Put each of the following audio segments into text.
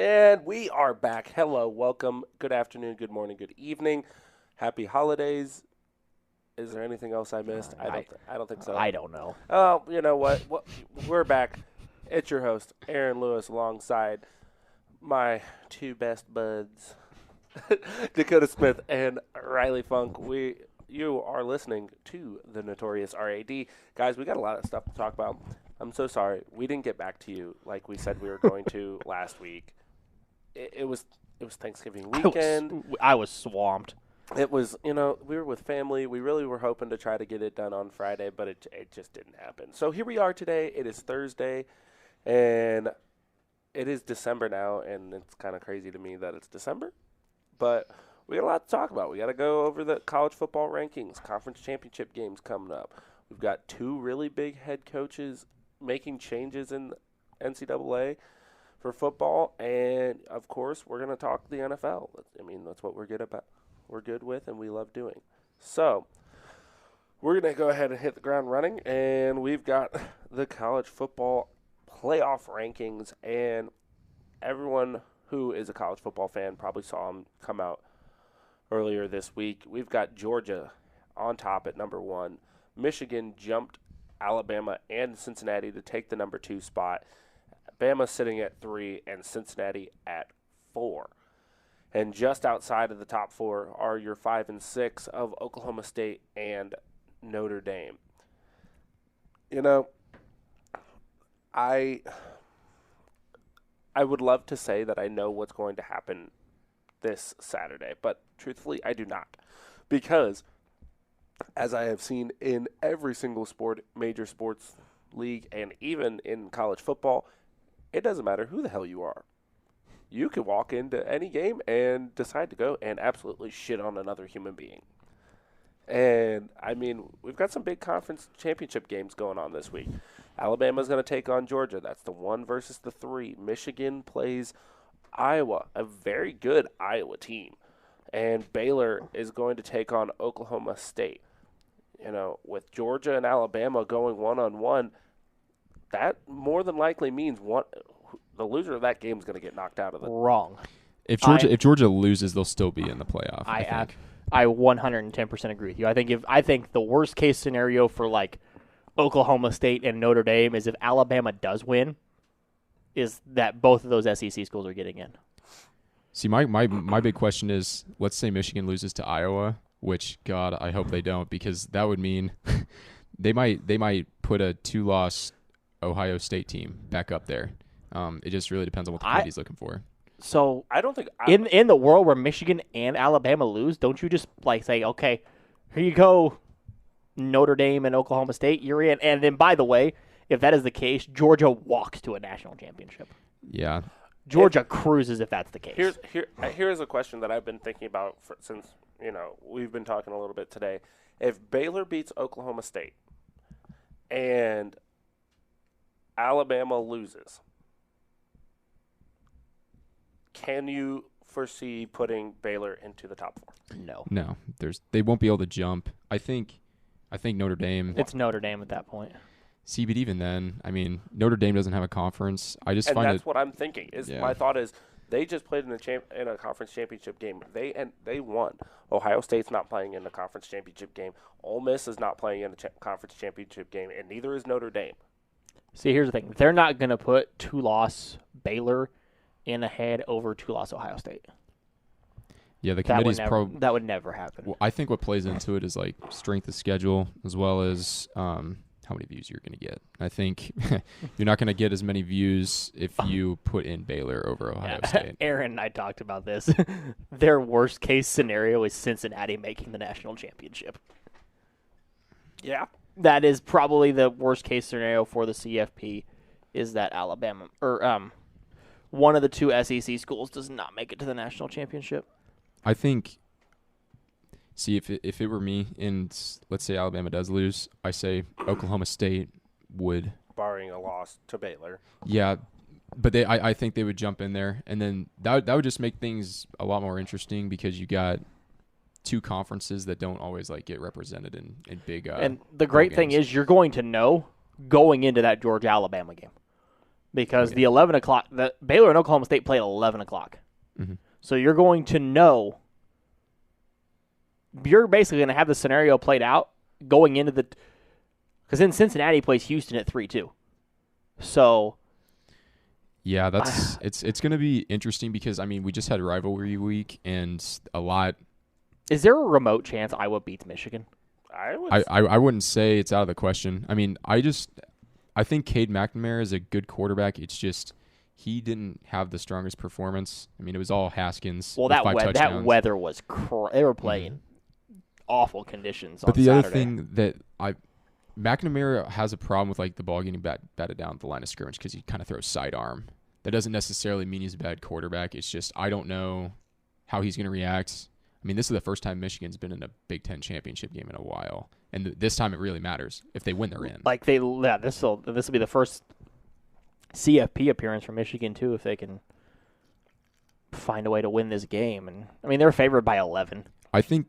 And we are back. Hello, welcome. Good afternoon, good morning, good evening. Happy holidays. Is there anything else I missed? I don't think so. I don't know. Oh, you know what? We're back. It's your host, Aaron Lewis, alongside my two best buds, Dakota Smith and Riley Funk. You are listening to the notorious R.A.D. Guys, we got a lot of stuff to talk about. I'm so sorry. We didn't get back to you like we said we were going to last week. It was Thanksgiving weekend. I was swamped. It was, we were with family. We really were hoping to try to get it done on Friday, but it just didn't happen. So here we are today. It is Thursday, and it is December now, and it's kind of crazy to me that it's December. But we got a lot to talk about. We got to go over the college football rankings, conference championship games coming up. We've got two really big head coaches making changes in NCAA for football, and of course, we're going to talk the NFL. I mean, that's what we're good about. We're good with, and we love doing. So, we're going to go ahead and hit the ground running, and we've got the college football playoff rankings, and everyone who is a college football fan probably saw them come out earlier this week. We've got Georgia on top at number 1. Michigan jumped Alabama and Cincinnati to take the number 2 spot. Bama sitting at 3 and Cincinnati at 4. And just outside of the top 4 are your 5 and 6 of Oklahoma State and Notre Dame. I would love to say that I know what's going to happen this Saturday, but truthfully, I do not. Because, as I have seen in every single major sports league, and even in college football, it doesn't matter who the hell you are. You can walk into any game and decide to go and absolutely shit on another human being. And, I mean, we've got some big conference championship games going on this week. Alabama's going to take on Georgia. That's the 1 versus the 3. Michigan plays Iowa, a very good Iowa team. And Baylor is going to take on Oklahoma State. With Georgia and Alabama going one-on-one, that more than likely means the loser of that game is going to get knocked out of the Wrong. If Georgia loses, they'll still be in the playoff. I 110% agree with you. I think the worst case scenario for like Oklahoma State and Notre Dame is if Alabama does win, is that both of those SEC schools are getting in. See, my big question is, let's say Michigan loses to Iowa, which God, I hope they don't, because that would mean they might put a 2-loss Ohio State team back up there. It just really depends on what the committee's looking for. So I don't think in the world where Michigan and Alabama lose, don't you just say, okay, here you go, Notre Dame and Oklahoma State, you're in. And then, by the way, if that is the case, Georgia walks to a national championship. Yeah. Georgia cruises if that's the case. Here's a question that I've been thinking about since we've been talking a little bit today. If Baylor beats Oklahoma State and Alabama loses, can you foresee putting Baylor into the top 4? No. They won't be able to jump. I think Notre Dame. It's Notre Dame at that point. See, but even then, I mean, Notre Dame doesn't have a conference. That's what I'm thinking. My thought is they just played in a conference championship game. They won. Ohio State's not playing in the conference championship game. Ole Miss is not playing in the conference championship game, and neither is Notre Dame. See, here's the thing: they're not going to put 2-loss Baylor in ahead over 2-loss Ohio State. Yeah, the committee's probably that would never happen. Well, I think what plays into it is like strength of schedule as well as how many views you're going to get. I think you're not going to get as many views if you put in Baylor over Ohio State. Aaron and I talked about this. Their worst case scenario is Cincinnati making the national championship. Yeah. That is probably the worst case scenario for the CFP, is that Alabama or one of the two SEC schools does not make it to the national championship. I think. See, if it were me, and let's say Alabama does lose, I say Oklahoma State would, barring a loss to Baylor. Yeah, but I think they would jump in there, and then that would just make things a lot more interesting because you got two conferences that don't always like get represented in big. And the great thing is you're going to know going into that Georgia-Alabama game. because the 11 o'clock, the Baylor and Oklahoma State play at 11 o'clock. Mm-hmm. So you're going to know, you're basically going to have the scenario played out going into the, because then Cincinnati plays Houston at 3 too. So. Yeah, that's it's going to be interesting because, I mean, we just had rivalry week and a lot. Is there a remote chance Iowa beats Michigan? I wouldn't say it's out of the question. I mean, I think Cade McNamara is a good quarterback. It's just he didn't have the strongest performance. I mean, it was all Haskins. Well, with that weather was they were playing awful conditions. But on the Saturday. other thing that McNamara has a problem with, like, the ball getting batted down at the line of scrimmage because he kind of throws sidearm. That doesn't necessarily mean he's a bad quarterback. It's just I don't know how he's going to react. I mean, this is the first time Michigan's been in a Big Ten championship game in a while, and this time it really matters. If they win, they're in. Like this will be the first CFP appearance for Michigan too, if they can find a way to win this game. And I mean, they're favored by 11. I think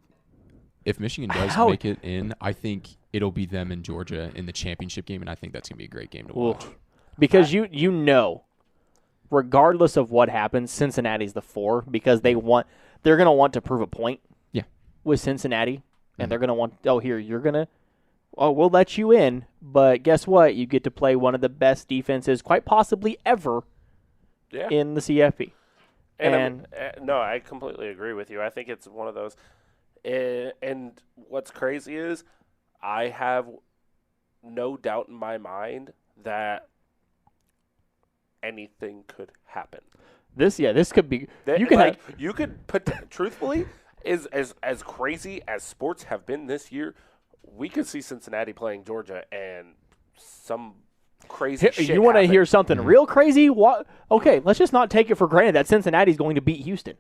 if Michigan does make it in, I think it'll be them and Georgia in the championship game, and I think that's going to be a great game to watch. Because you know, regardless of what happens, Cincinnati's the 4 because they're going to want to prove a point. Yeah. With Cincinnati, and they're going to want we'll let you in, but guess what? You get to play one of the best defenses, quite possibly ever, in the CFP. And no, I completely agree with you. I think it's one of those. And what's crazy is I have no doubt in my mind that anything could happen. This could be. You could put truthfully, as crazy as sports have been this year, we could see Cincinnati playing Georgia and some crazy shit. You want to hear something real crazy? What? Okay, let's just not take it for granted that Cincinnati's going to beat Houston.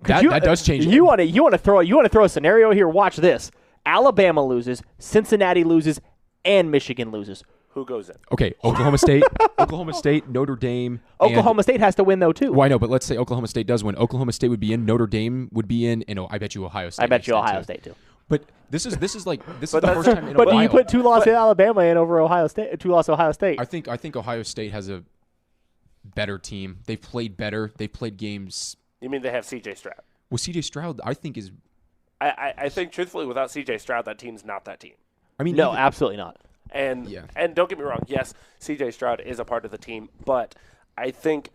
That does change. You want to throw a scenario here? Watch this: Alabama loses, Cincinnati loses, and Michigan loses. Who goes in? Okay, Oklahoma State, Notre Dame. Oklahoma State has to win though too. Well, I know, but let's say Oklahoma State does win. Oklahoma State would be in. Notre Dame would be in, and I bet you Ohio State. I bet you Ohio State too. But this is the first time in a while. But do you put 2-loss Alabama in over Ohio State? 2-loss Ohio State. I think Ohio State has a better team. They've played better. They've played games. You mean they have C.J. Stroud? Well, C.J. Stroud, I think is. I think truthfully, without C.J. Stroud, that team's not that team. I mean, no, absolutely not. And don't get me wrong. Yes, C.J. Stroud is a part of the team, but I think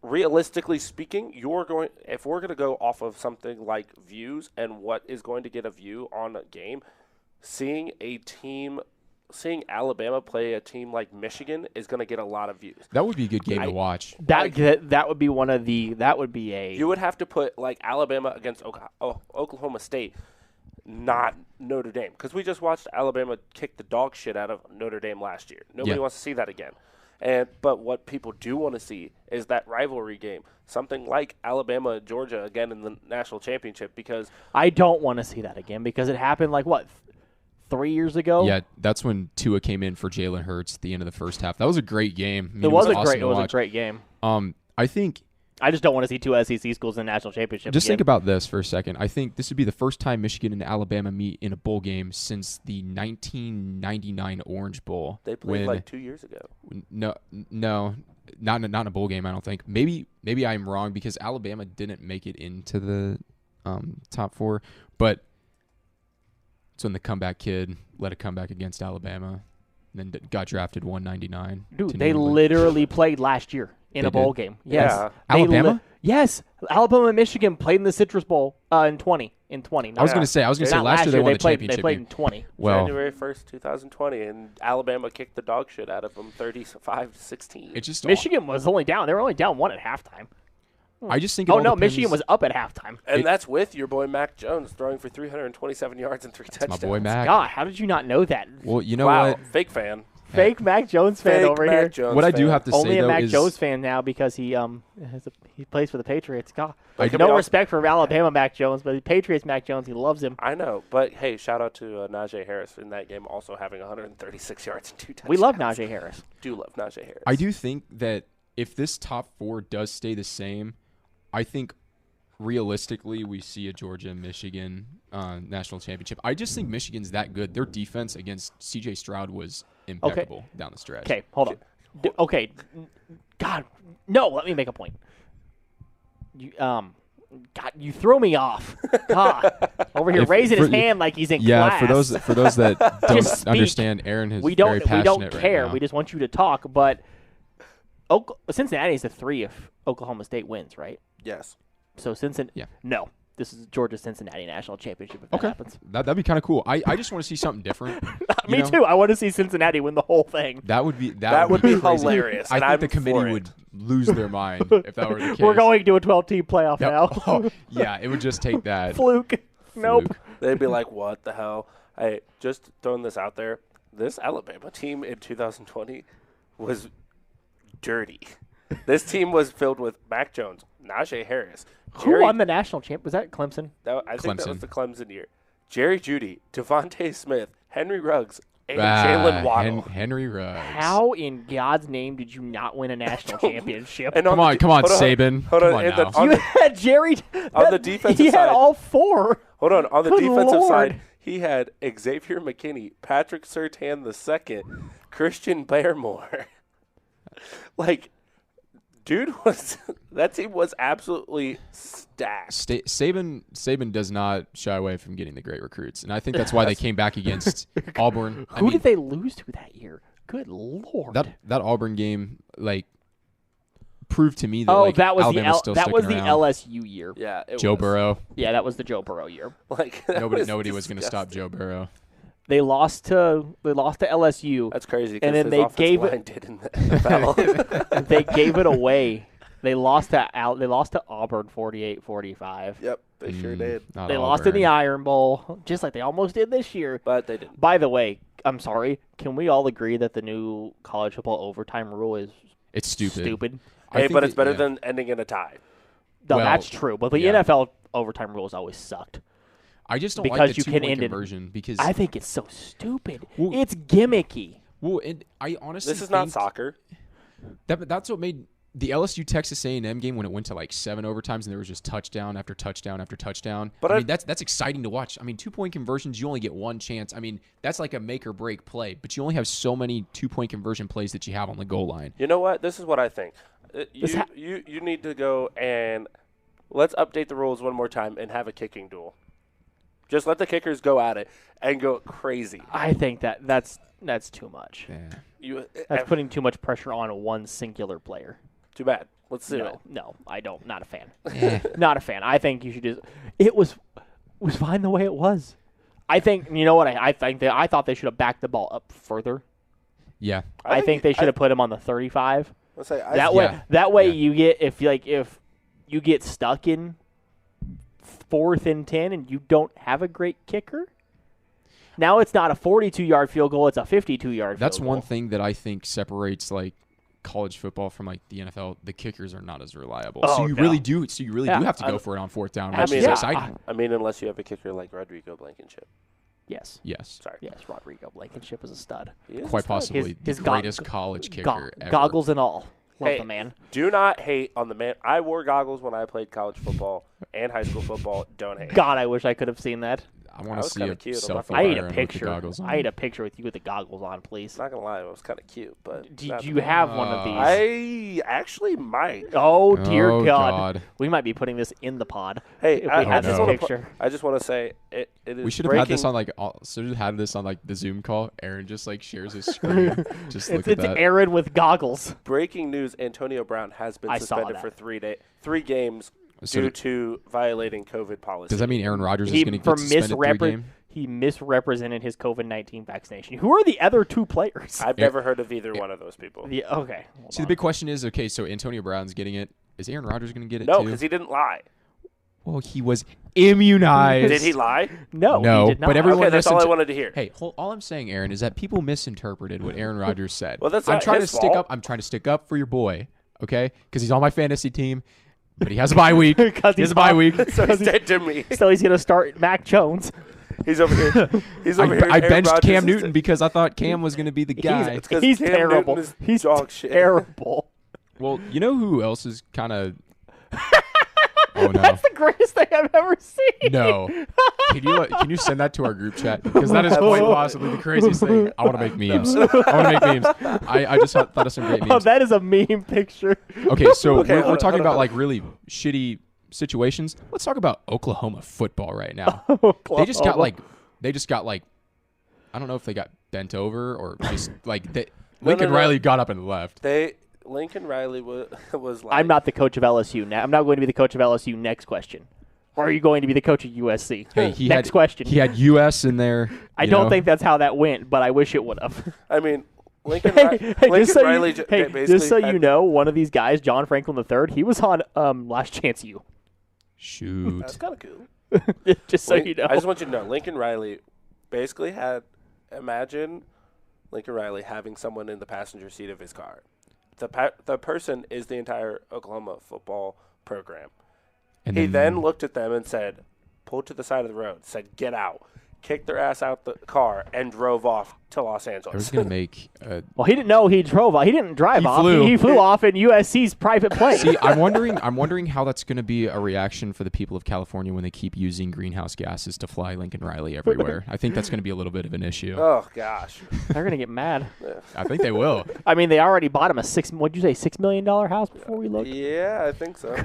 realistically speaking, if we're going to go off of something like views and what is going to get a view on a game, seeing Alabama play a team like Michigan is going to get a lot of views. That would be a good game to watch. That would be You would have to put like Alabama against Oklahoma State, not Notre Dame, because we just watched Alabama kick the dog shit out of Notre Dame last year. Nobody wants to see that again. But what people do want to see is that rivalry game, something like Alabama-Georgia again in the national championship. Because I don't want to see that again because it happened 3 years ago. Yeah, that's when Tua came in for Jalen Hurts at the end of the first half. That was a great game. I mean, it was awesome a great game. I think. I just don't want to see two SEC schools in the national championship. Just think about this for a second. I think this would be the first time Michigan and Alabama meet in a bowl game since the 1999 Orange Bowl. They played 2 years ago. No, not in a bowl game. I don't think. Maybe I'm wrong because Alabama didn't make it into the top 4, but it's when the comeback kid led a comeback against Alabama, and then got drafted 199. Dude, they literally played last year. In a bowl game. Yes. Yeah. Alabama? Yes. Alabama and Michigan played in the Citrus Bowl in 20. I was going to say last year they won the championship. They played in 20. Well, January 1st, 2020, and Alabama kicked the dog shit out of them 35-16. Michigan was only down. They were only down 1 at halftime. I just think Michigan was up at halftime. And that's with your boy Mac Jones throwing for 327 yards and 3 touchdowns. My boy Mac. God, how did you not know that? Well, you know what? Fake fan. Fake Mac Jones fan over Mac here. Jones what fan. I do have to Only say, a though, Mac is Jones fan now because he plays for the Patriots. God, I no respect for Alabama Mac Jones, but the Patriots Mac Jones, he loves him. I know, but hey, shout out to Najee Harris in that game, also having 136 yards and 2 touchdowns. We love Najee Harris. Do love Najee Harris. I do think that if this top 4 does stay the same, I think realistically we see a Georgia-Michigan national championship. I just think Michigan's that good. Their defense against C.J. Stroud was impeccable down the stretch. Okay, hold on. Okay, God, no. Let me make a point. God, you throw me off. God, over here raising his hand like he's in class. For those that don't speak. understand, Aaron is we very don't passionate care. right now. We just want you to talk. But Cincinnati is the 3 if Oklahoma State wins, right? Yes. So Cincinnati. Yeah. No, this is Georgia-Cincinnati national championship. If that happens, That'd be kind of cool. I just want to see something different. me too. I want to see Cincinnati win the whole thing. That would be be crazy. hilarious. I and think I'm the committee for would it. lose their mind if that were the case. We're going to a 12-team playoff Yep. now. Oh, yeah, it would just take that. Fluke. Nope. Fluke. They'd be like, "What the hell?" Hey, just throwing this out there. This Alabama team in 2020 was dirty. This team was filled with Mac Jones, Najee Harris. Who won the national champ? Was that Clemson? I think that was Clemson. the Clemson year. Jerry Jeudy, Devontae Smith, Henry Ruggs, and Jalen Waddle. Henry Ruggs. How in God's name did you not win a national championship? And Come on, Hold Saban. Come on, on and now. then You had Jerry. On the defensive he had side- all 4. Hold on. On the Good defensive Lord. side, he had Xavier McKinney, Patrick Surtain II, Christian Baremore. Dude that team was absolutely stacked. Saban does not shy away from getting the great recruits, and I think that's why they came back against Auburn. Who did they lose to that year? Good Lord. That Auburn game proved to me that that was Alabama's still that was sticking the around. LSU year. Yeah, Joe Burrow. Yeah, that was the Joe Burrow year. Nobody was going to stop Joe Burrow. They lost to LSU. That's crazy. And then his they offensive gave line did in the NFL. They gave it away. They lost to Auburn 48-45. Yep, they sure did. Not They lost in Auburn. the Iron Bowl, just like they almost did this year. But they didn't. By the way, I'm sorry. Can we all agree that the new college football overtime rule is It's stupid. Hey, think but it's better yeah. than ending in a tie. No, Well, that's true. But the yeah. NFL overtime rules always sucked. I just don't Because like the you can two-point end it- conversion because I think it's so stupid. Well- It's gimmicky. I honestly This is not think soccer. that's what made the LSU Texas A&M game when it went to 7 overtimes and there was just touchdown after touchdown after touchdown. But I mean that's exciting to watch. I mean 2-point conversions you only get one chance. I mean that's like a make or break play, but you only have so many 2-point conversion plays that you have on the goal line. You know what? This is what I think. You need to go and let's update the rules one more time and have a kicking duel. Just let the kickers go at it and go crazy. I think that's too much. Yeah. That's putting too much pressure on one singular player. Too bad. Let's do it. No, I don't. Not a fan. Not a fan. I think you should just. It was fine the way it was. I think you know what I thought they should have backed the ball up further. Yeah. I think they should have put him on the 35. Let's say That way Yeah. you get if you get stuck in 4th and 10 and you don't have a great kicker. Now it's not a 42-yard field goal; it's a 52-yard. That's field one goal. thing that I think separates college football from the NFL. The kickers are not as reliable. Oh, so you no. really do have to I- go for it on 4th down, I which mean, is yeah. exciting. I mean, unless you have a kicker like Rodrigo Blankenship. Yes. Yes. Sorry. Yes, Rodrigo Blankenship is a stud. He is a Quite stud. possibly His the go- greatest college kicker ever. Goggles and all. Love Hey, the man. Do not hate on the man. I wore goggles when I played college football and high school football. Don't hate. God, I wish I could have seen that. I want That to was see kinda a cute. I'm selfie not of gonna I need Aaron a with the picture. goggles on. I need a picture with you with the goggles on, please. Not gonna lie, it was kind of cute, but Do not- you have one of these? I actually might. Oh dear Oh, God. God. We might be putting this in the pod. Hey, if we I had this no. picture. I just want to say it is. We should have had this on the Zoom call. Aaron just shares his screen. Just look It's at that. Aaron with goggles. breaking news. Antonio Brown has been I saw suspended that. for 3 games So due to violating COVID policy. does that mean Aaron Rodgers is He going to for get suspended 3 games? he misrepresented his COVID-19 vaccination. Who are the other 2 players? I've never heard of either one of those people. Okay. hold See, the on. big question is, okay, so Antonio Brown's getting it. Is Aaron Rodgers going to get it No, too? because he didn't lie. Well, he was immunized. Did he lie? No, No, he did not. but everyone Okay, that's all I listened to- wanted to hear. Hey, all I'm saying, Aaron, is that people misinterpreted what Aaron Rodgers said. Well, that's I'm not trying his to stick fault. up. I'm trying to stick up for your boy, okay? Because he's on my fantasy team, but he has a bye week. 'Cause He has he's a bye on- week. So he's dead to me. So he's going to start Mac Jones. He's over here. He's over here. I Aaron benched Rodgers Cam is Newton because I thought Cam was going to be the guy. It's 'cause He's Cam terrible. Newton is He's dog shit. terrible. Well, you know who else is kind of. Oh no! That's the greatest thing I've ever seen. No, Can you send that to our group chat? Because that is quite possibly the craziest thing. I want to make memes. I want to make memes. I just thought of some great memes. Oh, that is a meme picture. Okay, so Okay, we're talking about like really shitty situations. Let's talk about Oklahoma football right now. They just got like I don't know if they got bent over or just like Lincoln Riley got up and left. Lincoln Riley was like, I'm not the coach of LSU. Now, I'm not going to be the coach of LSU. Next question. Or are you going to be the coach of USC? Hey, Next question. He had US in there. I don't think that's how that went, but I wish it would have. I mean, Lincoln Riley. basically Just so had- you know, one of these guys, John Franklin III, he was on Last Chance U. Shoot. That's kind of cool. Just so you know. I just want you to know, Lincoln Riley basically imagine Lincoln Riley having someone in the passenger seat of his car. The person is the entire Oklahoma football program. And He then looked at them and said, pulled to the side of the road, said, get out, kicked their ass out the car, and drove off to Los I Angeles. was gonna make. Well, he didn't know he drove off. He didn't drive off. flew. He flew off in USC's private plane. See, I'm wondering how that's going to be a reaction for the people of California when they keep using greenhouse gases to fly Lincoln Riley everywhere. I think that's going to be a little bit of an issue. Oh, gosh. They're going to get mad. I think they will. I mean, they already bought him a $6 million house before we looked. Yeah, I think so.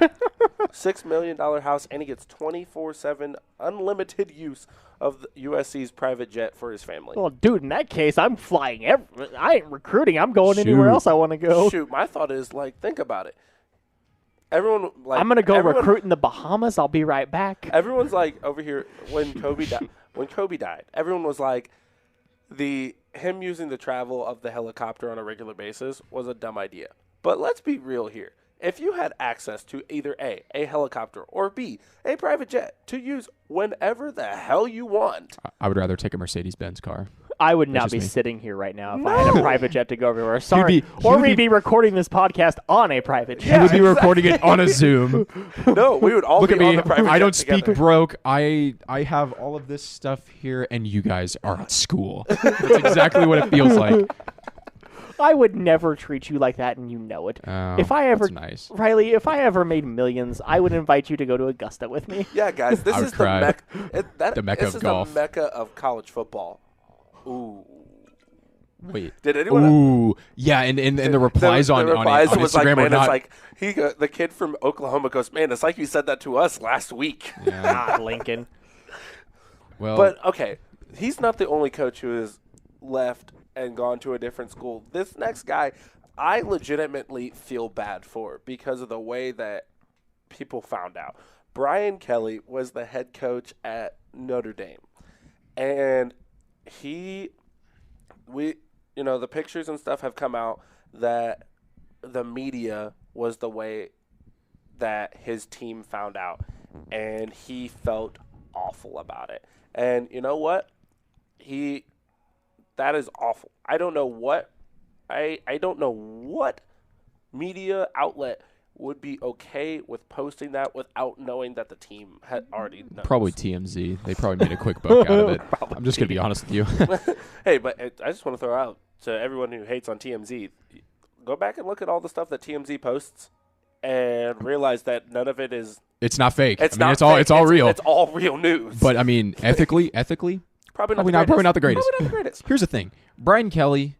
$6 million house, and he gets 24/7 unlimited use of the USC's private jet for his family. Well, dude, in that case, I'm flying. I ain't recruiting. I'm going anywhere Shoot. else I want to go. Shoot, my thought is, like, think about it. Everyone, like, I'm going to go everyone- recruit in the Bahamas. I'll be right back. Everyone's like over here when Kobe died. Everyone was like, him using the travel of the helicopter on a regular basis was a dumb idea. But let's be real here. If you had access to either A, helicopter, or B, a private jet to use whenever the hell you want. I would rather take a Mercedes-Benz car. I would not just be me. sitting here right now if I had a private jet to go everywhere. Sorry. He would We'd be- be recording this podcast on a private jet. He would be recording it on a Zoom. No, we would all Look be at on me. the private jet I don't speak together. broke. I have all of this stuff here, and you guys are at school. That's exactly what it feels like. I would never treat you like that, and you know it. Oh, if I ever, that's nice. Riley, if I ever made millions, I would invite you to go to Augusta with me. Yeah, guys, this I would is cry. the Mecca. Of golf. The Mecca of college football. Ooh. Wait. Did anyone? Ooh, yeah, and the replies on replies on was Instagram like, were man, not. it's like the kid from Oklahoma goes, man, it's like you said that to us last week. God, Lincoln. well, But okay, he's not the only coach who has left and gone to a different school. This next guy, I legitimately feel bad for because of the way that people found out. Brian Kelly was the head coach at Notre Dame, and the pictures and stuff have come out that the media was the way that his team found out, and he felt awful about it. And you know what? That is awful. I don't know what media outlet would be okay with posting that without knowing that the team had already known. probably TMZ. They probably made a quick buck out of it. I'm just gonna be honest with you. Hey, but I just want to throw out to everyone who hates on TMZ, go back and look at all the stuff that TMZ posts and realize that none of it is. It's not fake. It's I mean, not it's all fake. it's all real. It's all real news. But I mean, ethically, probably not the greatest. Probably not the greatest. Here's the thing: Brian Kelly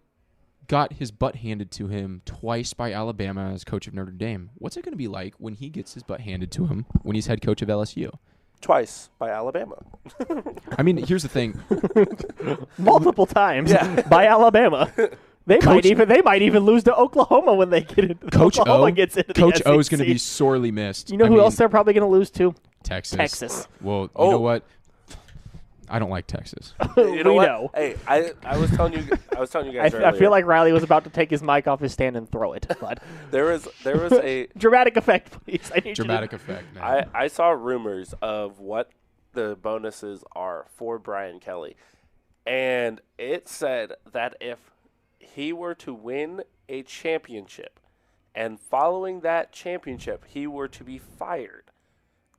got his butt handed to him twice by Alabama as coach of Notre Dame. What's it going to be like when he gets his butt handed to him when he's head coach of LSU? Twice by Alabama. I mean, here's the thing: Multiple times Yeah. by Alabama. They might even lose to Oklahoma when they get into Coach Oklahoma O. gets into the Coach O is SEC. going to be sorely missed. You know who else they're probably going to lose to? Texas. Well, you know what? I don't like Texas. You know We what? know. Hey, I was telling you guys I earlier. feel like Riley was about to take his mic off his stand and throw it. But there was a dramatic effect, please. I need Dramatic you to, effect, man. I saw rumors of what the bonuses are for Brian Kelly, and it said that if he were to win a championship, and following that championship he were to be fired,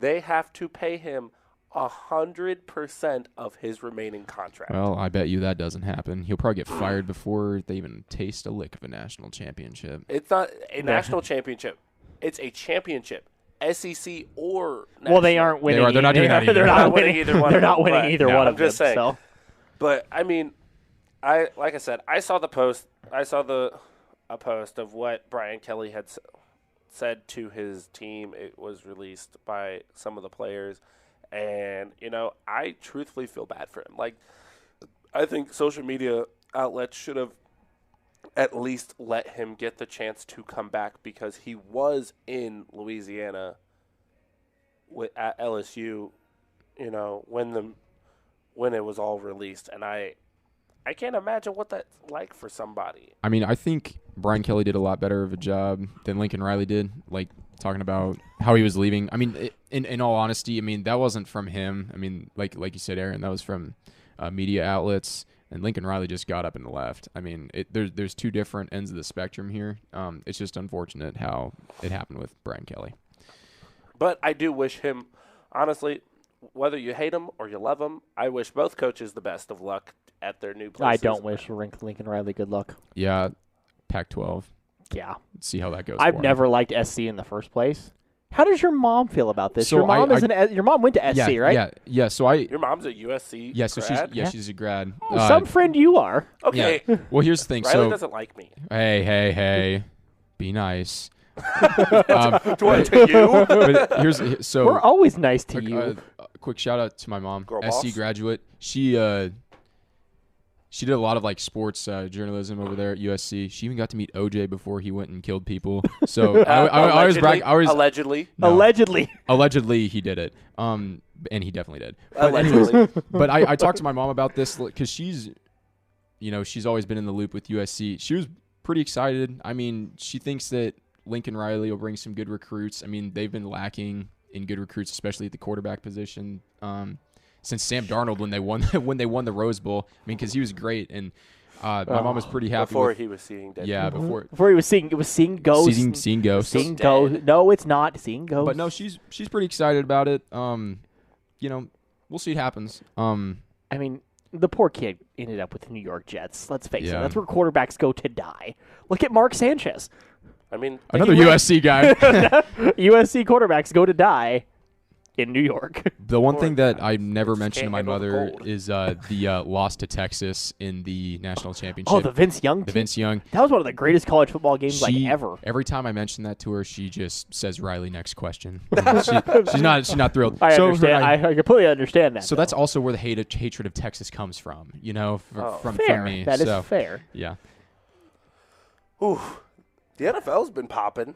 they have to pay him 100% of his remaining contract. Well, I bet you that doesn't happen. He'll probably get fired before they even taste a lick of a national championship. It's not a national championship. It's a championship. SEC or national. Well, they aren't winning. They're not doing that either. They're not winning either one. They're of not them, winning but either one I'm of them. just saying. So. But I mean, like I said, I saw the post. I saw a post of what Brian Kelly had said to his team. It was released by some of the players, and I truthfully feel bad for him. Like, I think social media outlets should have at least let him get the chance to come back because he was in Louisiana at LSU, when it was all released, and I can't imagine what that's like for somebody. I mean, I think Brian Kelly did a lot better of a job than Lincoln Riley did, like talking about how he was leaving. I mean, in all honesty, I mean, that wasn't from him. I mean, like you said, Aaron, that was from media outlets, and Lincoln Riley just got up and left. I mean, there's two different ends of the spectrum here. It's just unfortunate how it happened with Brian Kelly. But I do wish him, honestly, whether you hate him or you love him, I wish both coaches the best of luck at their new places. I don't wish Lincoln Riley good luck. Yeah, Pac-12. Yeah. Let's see how that goes. I've for him. never liked SC in the first place. How does your mom feel about this? So your mom your mom went to SC, right? Yeah. So Your mom's a USC so grad? she's a grad. Oh, some friend you are. Okay. Yeah. Well, here's the thing. Riley doesn't like me. Hey, be nice. To you? But We're always nice to you. Quick shout out to my mom, Girl SC boss. graduate. She did a lot of like sports journalism over there at USC. She even got to meet OJ before he went and killed people. So I always brag. Allegedly. No. Allegedly he did it. And he definitely did. But anyways, but I talked to my mom about this because she's always been in the loop with USC. She was pretty excited. I mean, she thinks that Lincoln Riley will bring some good recruits. I mean, they've been lacking in good recruits, especially at the quarterback position. Since Sam Darnold when they won the Rose Bowl. I mean, because he was great, and my mom was pretty happy before he was seeing dead. Yeah, people. before he was seeing ghosts. seeing ghosts. Seeing ghosts. No, it's not seeing ghosts. But no, she's pretty excited about it. We'll see what happens. I mean, the poor kid ended up with the New York Jets. Let's face it. Yeah. That's where quarterbacks go to die. Look at Mark Sanchez. I mean, Another USC guy. USC quarterbacks go to die in New York. The one thing that I never mentioned to can't my handle the mother cold. is the loss to Texas in the national championship. Oh, the Vince Young The team. Vince Young. That was one of the greatest college football games ever. Every time I mention that to her, she just says, "Riley, next question." she's not thrilled. I understand. I completely understand that. So that's also where the hatred of Texas comes from, from fair. me. That so, is fair. Yeah. Ooh, the NFL's been popping.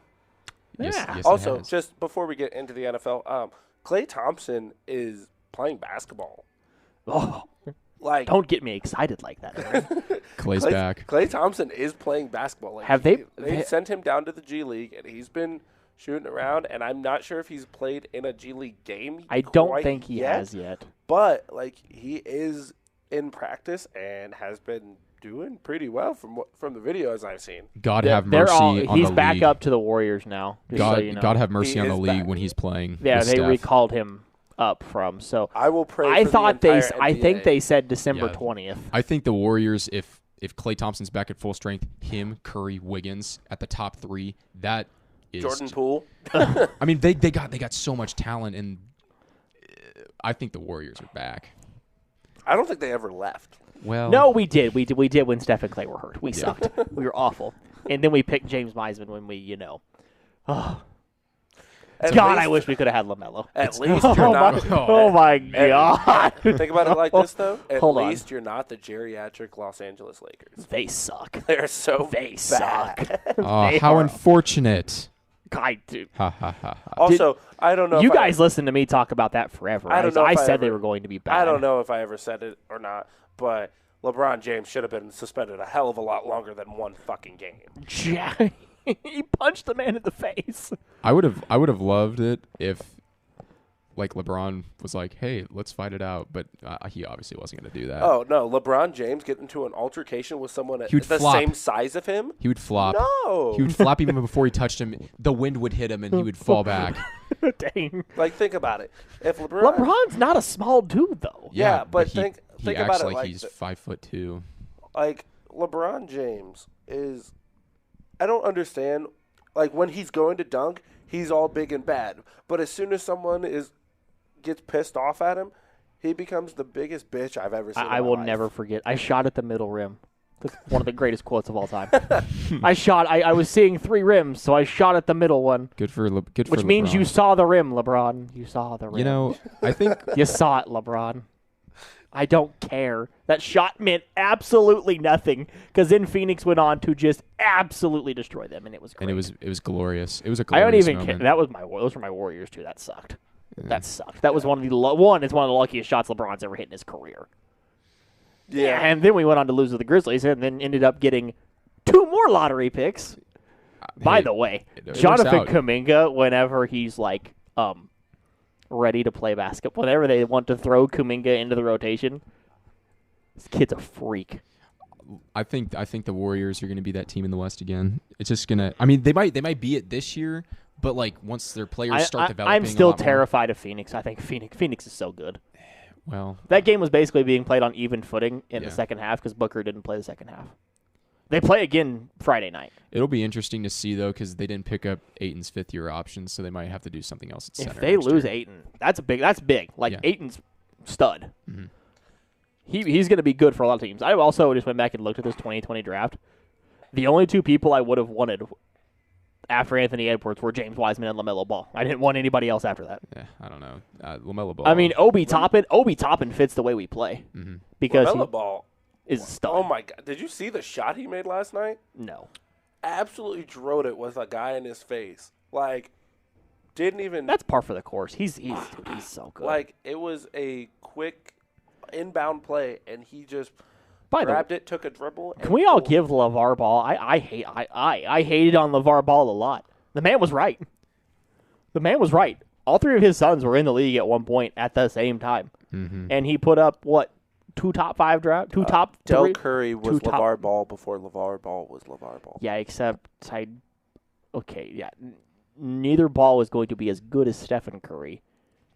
Yes, Yeah. yes, it Also, has. just before we get into the NFL, Klay Thompson is playing basketball. Oh, Like, don't get me excited like that. Aaron. Clay's back. Klay Thompson is playing basketball. Like, Have they- They sent him down to the G League, and he's been shooting around. And I'm not sure if he's played in a G League game. I don't quite think he yet, has yet. but like he is in practice and has been doing pretty well from the videos I've seen. God have mercy on He's the back league. up to the Warriors now. Just God, so you know. God have mercy He on the is league back. when he's playing. Yeah, with they Steph. recalled him up from. So I will pray. I for thought the they. entire I think NBA. they said December Yeah. 20th. I think the Warriors, if Klay Thompson's back at full strength, him, Curry, Wiggins at the top three, that is Jordan Poole. I mean, they got so much talent, and I think the Warriors are back. I don't think they ever left. Well, No, we did. We did when Steph and Clay were hurt. We sucked. We were awful. And then we picked James Wiseman when we. Oh, At God, least- I wish we could have had LaMelo. At least you're not. Oh my God! Think about it like this, though. At Hold on. least you're not the geriatric Los Angeles Lakers. They suck. They're so They bad. suck. oh, They how are- unfortunate. I do. Ha ha ha ha. Also, I don't know. You if guys listen to me talk about that forever. I don't know I if I said they ever- were going to be bad. I don't know if I ever said it or not, but LeBron James should have been suspended a hell of a lot longer than one fucking game. He punched the man in the face. I would have loved it if, like, LeBron was like, "Hey, let's fight it out," but he obviously wasn't going to do that. Oh no, LeBron James get into an altercation with someone at He would the flop. same size of him? He would flop. No. He would flop even before he touched him. The wind would hit him, and he would fall back. Dang. Like, think about it. If LeBron, LeBron's not a small dude, though. Yeah, but he think acts about it like like he's th- 5'2". like LeBron James is, I don't understand. Like when he's going to dunk, he's all big and bad. But as soon as someone gets pissed off at him, he becomes the biggest bitch I've ever seen. I in my will life. never forget. I shot at the middle rim. That's one of the greatest quotes of all time. I was seeing 3 rims, so I shot at the middle one. Good for Which means LeBron. you saw the rim, LeBron. You saw the rim. You know, I think You saw it, LeBron. I don't care. That shot meant absolutely nothing because then Phoenix went on to just absolutely destroy them, and it was great. and it was glorious. It was a I don't glorious even care. moment. Those were my Warriors too. That sucked. Yeah. That sucked. That was one of the one of the luckiest shots LeBron's ever hit in his career. Yeah. And then we went on to lose to the Grizzlies, and then ended up getting 2 more lottery picks. By the way, it works Jonathan out. Kuminga, whenever he's like ready to play basketball, whenever they want to throw Kuminga into the rotation, this kid's a freak. I think the Warriors are going to be that team in the West again. It's just gonna. I mean, they might be it this year, but like once their players start developing, I'm still a lot more- terrified of Phoenix. I think Phoenix is so good. Well, That game was basically being played on even footing in Yeah. the second half because Booker didn't play the second half. They play again Friday night. it'll be interesting to see though because they didn't pick up Ayton's 5th-year option, so they might have to do something else at center. If they next lose year. Ayton, that's big. Like Yeah. Ayton's stud. Mhm. He's going to be good for a lot of teams. I also just went back and looked at this 2020 draft. The only 2 people I would have wanted after Anthony Edwards were James Wiseman and LaMelo Ball. I didn't want anybody else after that. Yeah, I don't know. LaMelo Ball. I mean, Obi Toppin fits the way we play Mhm. because LaMelo he Ball. is a stud. Oh my God! Did you see the shot he made last night? No. Absolutely drilled it with a guy in his face. Like, didn't even That's par for the course. He's so good. like it was a quick inbound play, and he just By the way, grabbed it, took a dribble. can we all give LeVar Ball? I hated on LeVar Ball a lot. The man was right. All 3 of his sons were in the league at one point at the same time, and he put up what 2 top 5 draft, 2 top 3. Del Curry was 2 top- LeVar Ball before LeVar Ball was LeVar Ball. Yeah, except neither Ball is going to be as good as Stephen Curry,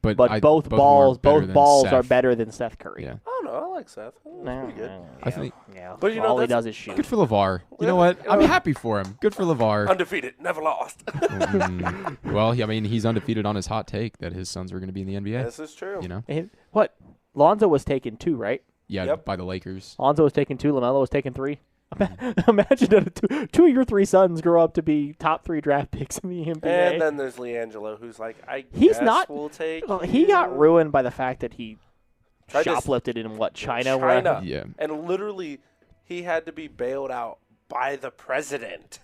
but both balls are better than Steph Curry. Yeah, I don't know. I like Seth. That's pretty good. I think. Yeah, But you know, all he that's- does is shoot. Good for LeVar. You know what? I'm happy for him. Good for LeVar. Undefeated, never lost. Well, I mean, he's undefeated on his hot take that his sons were going to be in the NBA. This is true. You know? And what? Lonzo was taken 2, right? Yeah, Yep. by the Lakers. Lonzo was taken 2. LaMelo was taken 3. Imagine that 2 of your 3 sons grow up to be top 3 draft picks in the NBA. And then there's LiAngelo, who's like, He's guess not- we'll take Well, he got you. ruined by the fact that he Tried to s- shoplifted in China. where- China. Yeah. And literally, he had to be bailed out by the president.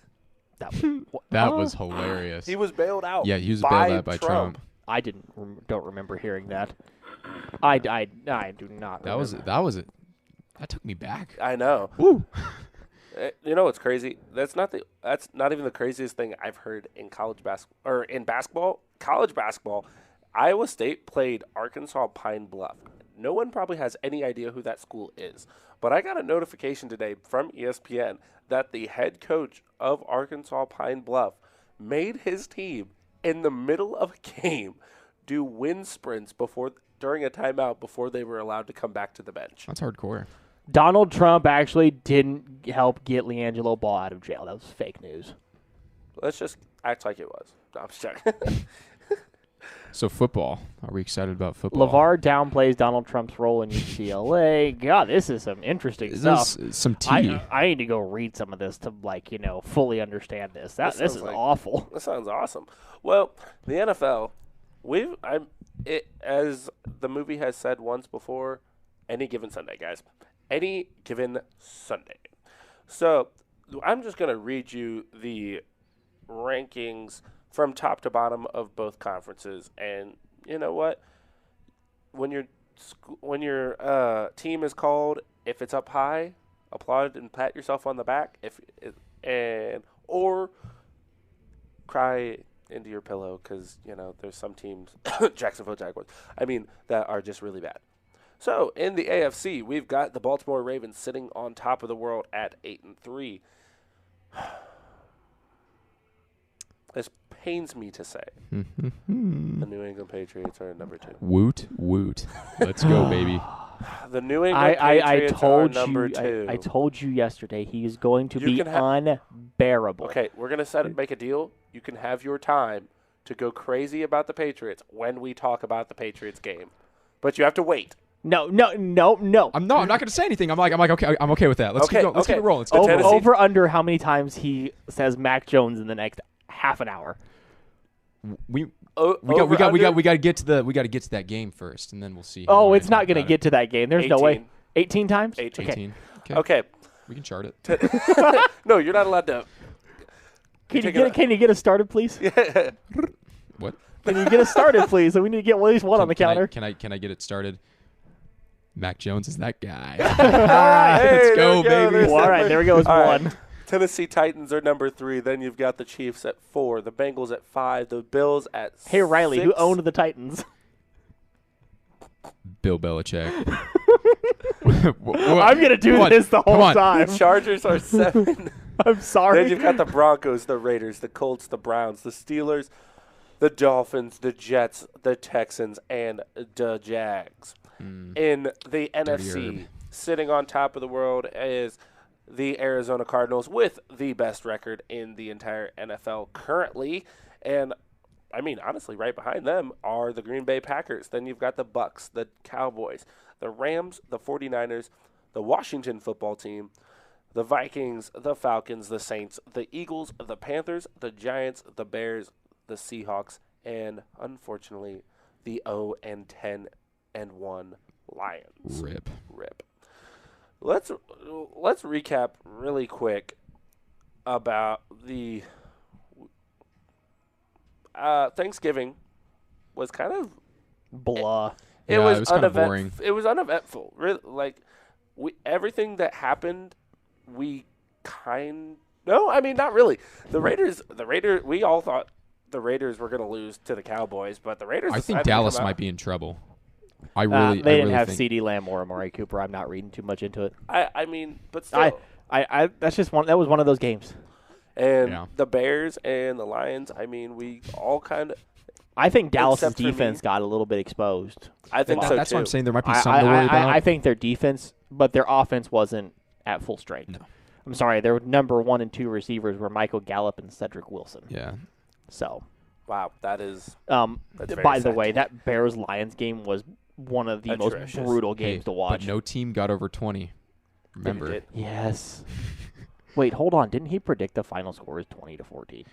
That was hilarious. He was bailed out. Yeah, he was by bailed out by Trump. I don't remember hearing that. I do not. That was remember. it. That took me back. I know. Woo. You know what's crazy? That's not even the craziest thing I've heard in college basketball or in basketball. College basketball, Iowa State played Arkansas Pine Bluff. No one probably has any idea who that school is. But I got a notification today from ESPN that the head coach of Arkansas Pine Bluff made his team in the middle of a game do wind sprints during a timeout before they were allowed to come back to the bench. That's hardcore. Donald Trump actually didn't help get LiAngelo Ball out of jail. That was fake news. Let's just act like it was. No, I'm just joking. So football. Are we excited about football? LeVar downplays Donald Trump's role in UCLA. God, this is some interesting Is stuff. this some tea? I need to go read some of this to fully understand this. This sounds is like- awful. That sounds awesome. Well, the NFL, as the movie has said once before, any given Sunday, guys. Any given Sunday. So I'm just going to read you the rankings from top to bottom of both conferences. And you know what? When your team is called, if it's up high, applaud and pat yourself on the back. Or cry into your pillow because, there's some teams, Jacksonville Jaguars, that are just really bad. So, in the AFC, we've got the Baltimore Ravens sitting on top of the world at 8-3. This pains me to say. The New England Patriots are number 2. Woot woot. Let's go, baby. The New England Patriots are number 2. I told you yesterday he is going to You be can unbearable. Okay, we're going to make a deal. You can have your time. to go crazy about the Patriots when we talk about the Patriots game. But you have to wait. No. I'm not going to say anything. I'm like, okay, I'm okay with that. Let's keep going. Let's keep it rolling. Let's keep it rolling. Over under how many times he says Mac Jones in the next half an hour. We got to get to that game first, and then we'll see. It's not going to get to that game. There's 18. No way. 18 times? 18. Okay. We can chart it. No, you're not allowed to. Can you get us started, please? Yeah. What? Can you get us started, please? So we need to get at least one on the counter. Can I get it started? Mac Jones is that guy. All right. Let's go, baby. All right, there goes one. Right. Tennessee Titans are number 3. Then you've got the Chiefs at 4, the Bengals at 5, the Bills at 6. Hey, Riley, who owned the Titans? Bill Belichick. I'm going to do this the whole time. The Chargers are 7. I'm sorry. Then you've got the Broncos, the Raiders, the Colts, the Browns, the Steelers, the Dolphins, the Jets, the Texans, and the Jags. In the NFC, sitting on top of the world is the Arizona Cardinals with the best record in the entire NFL currently. And, I mean, honestly, right behind them are the Green Bay Packers. Then you've got the Bucks, the Cowboys, the Rams, the 49ers, the Washington football team, the Vikings, the Falcons, the Saints, the Eagles, the Panthers, the Giants, the Bears, the Seahawks, and, unfortunately, the 0-10-1 Lions. Rip. Let's recap really quick about the Thanksgiving was kind of blah. It was kind of boring. It was uneventful. Really, everything that happened, not really. The Raiders. We all thought the Raiders were going to lose to the Cowboys, but the Raiders. I think Dallas might be in trouble. They didn't have CeeDee Lamb or Amari Cooper. I'm not reading too much into it. I mean, but still. That's just one. That was one of those games. And the Bears and the Lions. I mean, we all kind of. I think Dallas's defense got a little bit exposed. I think so too. That's what I'm saying. There might be something to worry about. I think their defense, but their offense wasn't at full strength. No. I'm sorry. Their number 1 and 2 receivers were Michael Gallup and Cedric Wilson. Yeah. So. Wow, that is. By the way, that Bears Lions game was one of the most brutal games to watch. But no team got over 20. Remember? Yes. Wait, hold on. Didn't he predict the final score is 20-14?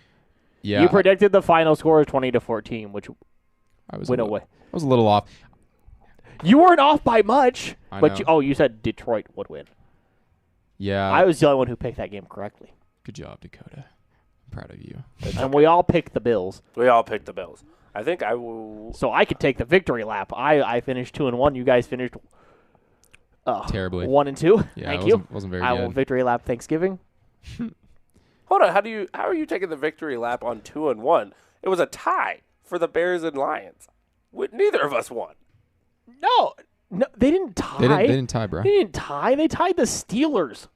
Yeah. You predicted the final score is 20-14, which went away. I was a little off. You weren't off by much, but you said Detroit would win. Yeah. I was the only one who picked that game correctly. Good job, Dakota. I'm proud of you. And we all picked the Bills. We all picked the Bills. I think I will. So I could take the victory lap. I finished 2-1. You guys finished terribly 1-2. Yeah, Thank you. Wasn't very I good. will victory lap Thanksgiving. Hold on. How are you taking the victory lap on 2-1? It was a tie for the Bears and Lions. Neither of us won. No, they didn't tie. They didn't tie, bro. They didn't tie. They tied the Steelers.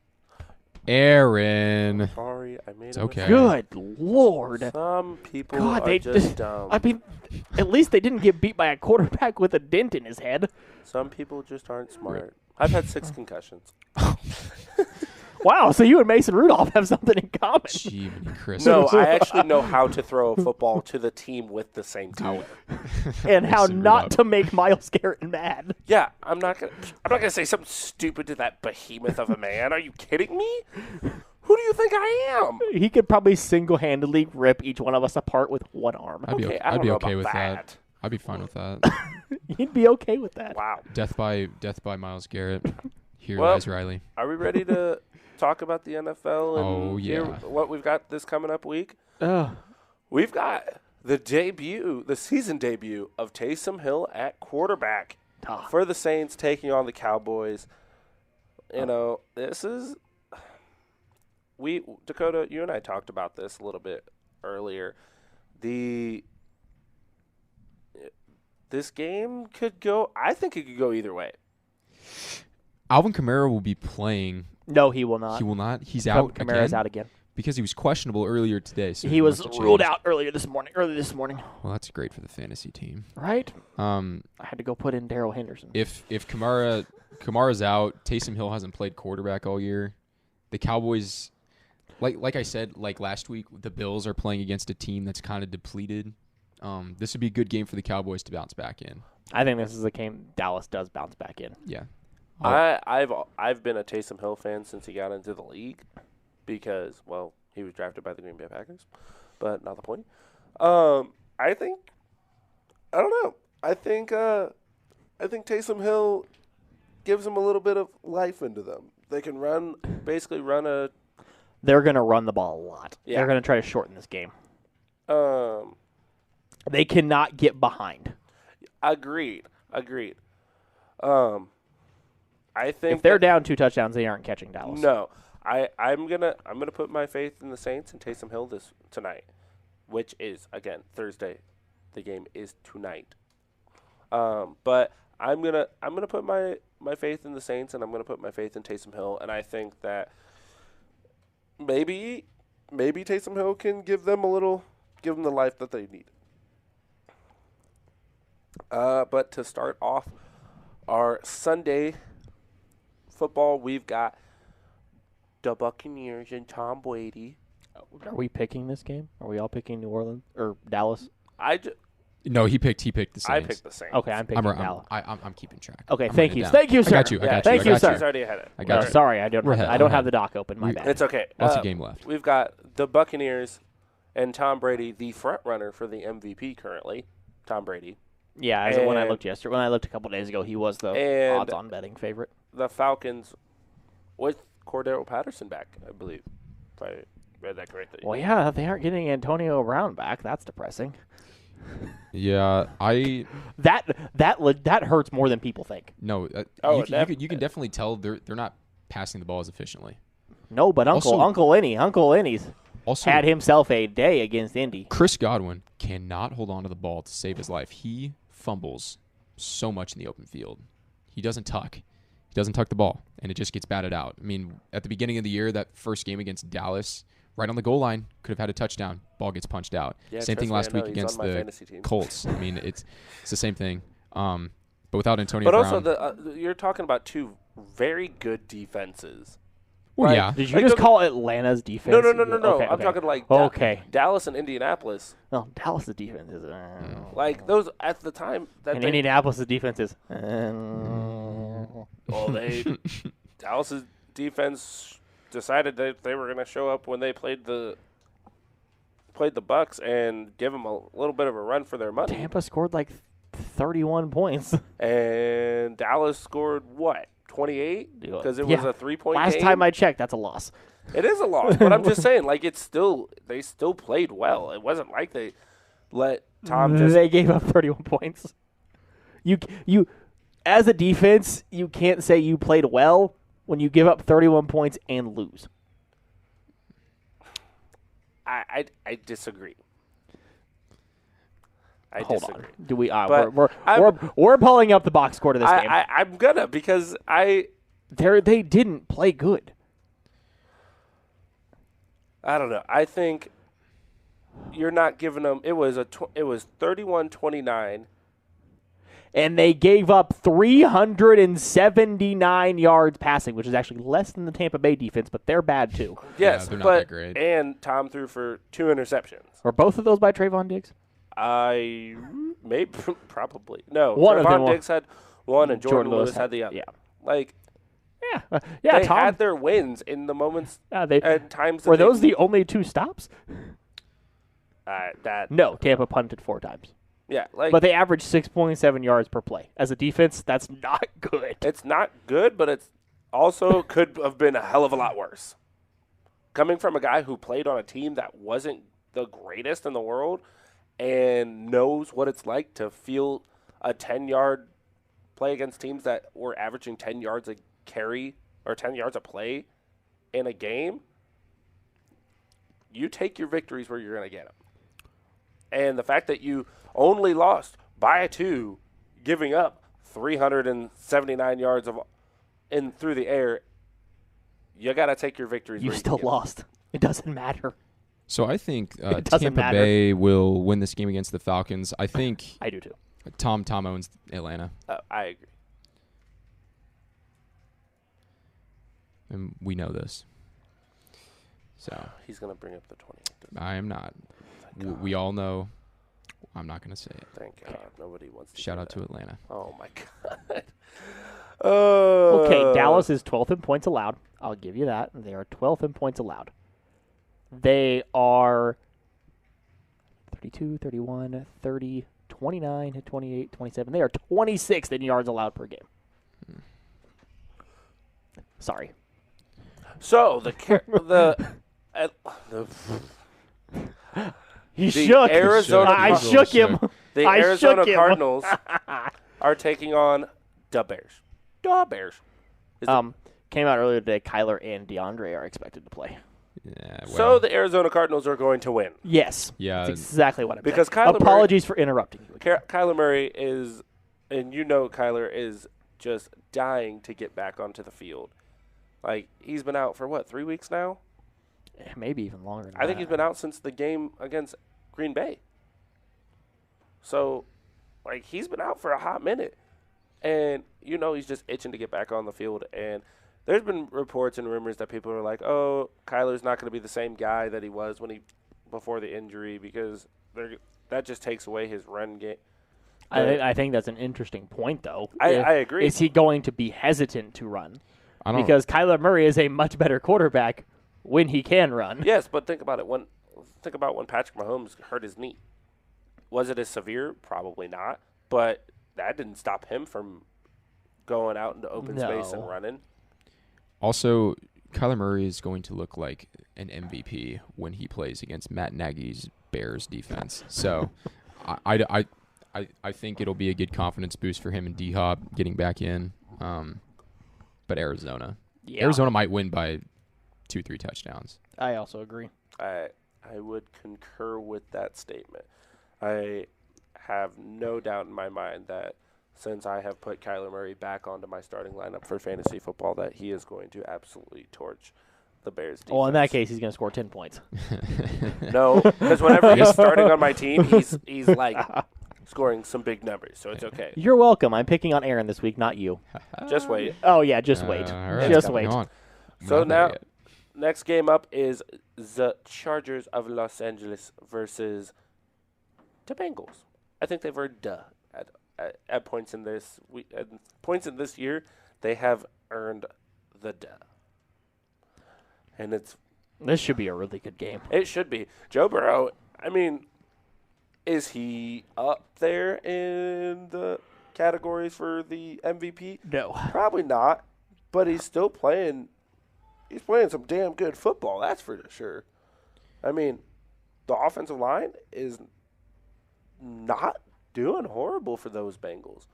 Aaron. Sorry, I made it's it. Okay. Good Lord. Some people are just dumb. I mean, at least they didn't get beat by a quarterback with a dent in his head. Some people just aren't smart. I've had 6 concussions. Wow, so you and Mason Rudolph have something in common. Gee, Chris. No, I actually know how to throw a football to the team with the same team. And how Mason not Rudolph. to make Myles Garrett mad. Yeah, I'm not gonna say something stupid to that behemoth of a man. Are you kidding me? Who do you think I am? He could probably single-handedly rip each one of us apart with one arm. I'd be okay with that. I'd be fine with that. You'd be okay with that. Wow. Death by Myles Garrett. Here lies Riley. Are we ready to talk about the NFL and yeah. what we've got this coming up week? Ugh. We've got the season debut of Taysom Hill at quarterback for the Saints taking on the Cowboys. You know, this is Dakota, you and I talked about this a little bit earlier. This game could go, I think it could go either way. Alvin Kamara will be playing. No, he will not. He will not. He's out again. Kamara's out again. Because he was questionable earlier today. So he was ruled out early this morning. Well, that's great for the fantasy team. Right? I had to go put in Darrell Henderson. If Kamara's out, Taysom Hill hasn't played quarterback all year. The Cowboys, like I said, like last week, the Bills are playing against a team that's kind of depleted. This would be a good game for the Cowboys to bounce back in. I think this is a game Dallas does bounce back in. Yeah. I've been a Taysom Hill fan since he got into the league because, well, he was drafted by the Green Bay Packers, but not the point. I think I don't know. I think Taysom Hill gives them a little bit of life into them. They can basically run a. They're going to run the ball a lot. Yeah. They're going to try to shorten this game. Um, They cannot get behind. Agreed. I think If they're down 2 touchdowns, they aren't catching Dallas. No, I'm gonna put my faith in the Saints and Taysom Hill tonight, which is again Thursday. The game is tonight. But I'm gonna put my faith in the Saints and I'm gonna put my faith in Taysom Hill, and I think that maybe Taysom Hill can give them the life that they need. But to start off our Sunday football, we've got the Buccaneers and Tom Brady. Are we picking this game? Are we all picking New Orleans or Dallas? No, he picked the Saints. I picked the Saints. Okay, I'm picking Dallas. I'm keeping track. Okay, I'm thank writing you. it down. Thank you, sir. I got you. Thank you, sir. She's already ahead. I got you. Sorry, I We're ahead. don't have the doc open. My bad. It's okay. Lots of game left. We've got the Buccaneers and Tom Brady, the front runner for the MVP currently. Tom Brady. Yeah, when I looked yesterday, when I looked a couple days ago, he was the odds-on betting favorite. The Falcons with Cordero Patterson back, I believe. If I read that correctly. Well, yeah, they aren't getting Antonio Brown back. That's depressing. Yeah, That hurts more than people think. No, you can definitely tell they're not passing the ball as efficiently. No, but Uncle Innie's Also had himself a day against Indy. Chris Godwin cannot hold on to the ball to save his life. He fumbles so much in the open field. He doesn't tuck. He doesn't tuck the ball, and it just gets batted out. I mean, at the beginning of the year, that first game against Dallas, right on the goal line, could have had a touchdown. Ball gets punched out. Yeah, same thing last week against the Colts. I mean, it's the same thing. But without Antonio Brown. But also, you're talking about two very good defenses. Well, Right? yeah. Did you just call Atlanta's defense? No. Okay, I'm talking like Dallas and Indianapolis. No, Dallas' defense is Like those at the time that and Indianapolis' defense is Dallas's defense decided that they were going to show up when they played the Bucks and give them a little bit of a run for their money. Tampa scored like 31 points. And Dallas scored what? 28? Because it was a 3-point Last game? time I checked, that's a loss. It is a loss, but I'm just saying, like, they still played well. It wasn't like they let Tom just... They gave up 31 points. You, as a defense, you can't say you played well when you give up 31 points and lose. I disagree. Hold disagree. on. Do we? But We're pulling up the box score to this game. I'm gonna because They didn't play good. I don't know. I think you're not giving them. It was 31-29. And they gave up 379 yards passing, which is actually less than the Tampa Bay defense, but they're bad too. Yes, they're not but that great. And Tom threw for 2 interceptions. Were both of those by Trayvon Diggs? Maybe probably no. One of them Trayvon Diggs had one, and Jordan Lewis had the other. Yeah, like yeah. they Tom had their wins in the moments. they at times. were those the only 2 stops? No, Tampa punted 4 times. Yeah, but they averaged 6.7 yards per play. As a defense, that's not good. It's not good, but it's also could have been a hell of a lot worse. Coming from a guy who played on a team that wasn't the greatest in the world and knows what it's like to field a 10-yard play against teams that were averaging 10 yards a carry or 10 yards a play in a game, you take your victories where you're going to get them. And the fact that you only lost by 2, giving up 379 yards through the air, you got to take your victories. You still lost. It doesn't matter. So I think doesn't Tampa matter. Bay will win this game against the Falcons. I think I do too. Tom owns Atlanta. I agree. And we know this. So he's going to bring up the 20. I am not. We all know. I'm not going to say it. Thank God. Nobody wants to Shout do out that. to Atlanta. Oh, my God. Okay, Dallas is 12th in points allowed. I'll give you that. They are 12th in points allowed. They are 32, 31, 30, 29, 28, 27. They are 26th in yards allowed per game. Sorry. So, He The shook. Arizona I Cardinals. shook him. the I Arizona shook him. Cardinals are taking on the Bears. The Bears. Came out earlier today. Kyler and DeAndre are expected to play. Yeah, well, So the Arizona Cardinals are going to win. Yes. Yeah. That's exactly what I'm Because saying. Kyler Apologies for interrupting you. Kyler Murray is, and Kyler is just dying to get back onto the field. Like, he's been out for, 3 weeks now? Maybe even longer than I think that. he's been out since the game against Green Bay. So, he's been out for a hot minute. And, he's just itching to get back on the field. And there's been reports and rumors that people are like, oh, Kyler's not going to be the same guy that he was before the injury because that just takes away his run game. I think that's an interesting point, though. I agree. Is he going to be hesitant to run? I don't Because Kyler Murray is a much better quarterback when he can run. Yes, but think about it. Think about when Patrick Mahomes hurt his knee. Was it as severe? Probably not. But that didn't stop him from going out into open space and running. Also, Kyler Murray is going to look like an MVP when he plays against Matt Nagy's Bears defense. So, I think it'll be a good confidence boost for him and D-Hop getting back in. But Arizona might win by 2-3 touchdowns. I also agree. I would concur with that statement. I have no doubt in my mind that since I have put Kyler Murray back onto my starting lineup for fantasy football, that he is going to absolutely torch the Bears defense. Well, in that case, he's going to score 10 points. No, because whenever he's starting on my team, he's like scoring some big numbers, so it's okay. You're welcome. I'm picking on Aaron this week, not you. Just wait. Oh, yeah, just wait. All right, Just come wait. on. So Not now, there yet. next game up is the Chargers of Los Angeles versus the Bengals. I think they've earned at points in this year. They have earned the duh, and This should be a really good game. it should be Joe Burrow. I mean, is he up there in the categories for the MVP? No. Probably not, but he's still playing. He's playing some damn good football. That's for sure. I mean, the offensive line is not doing horrible for those Bengals.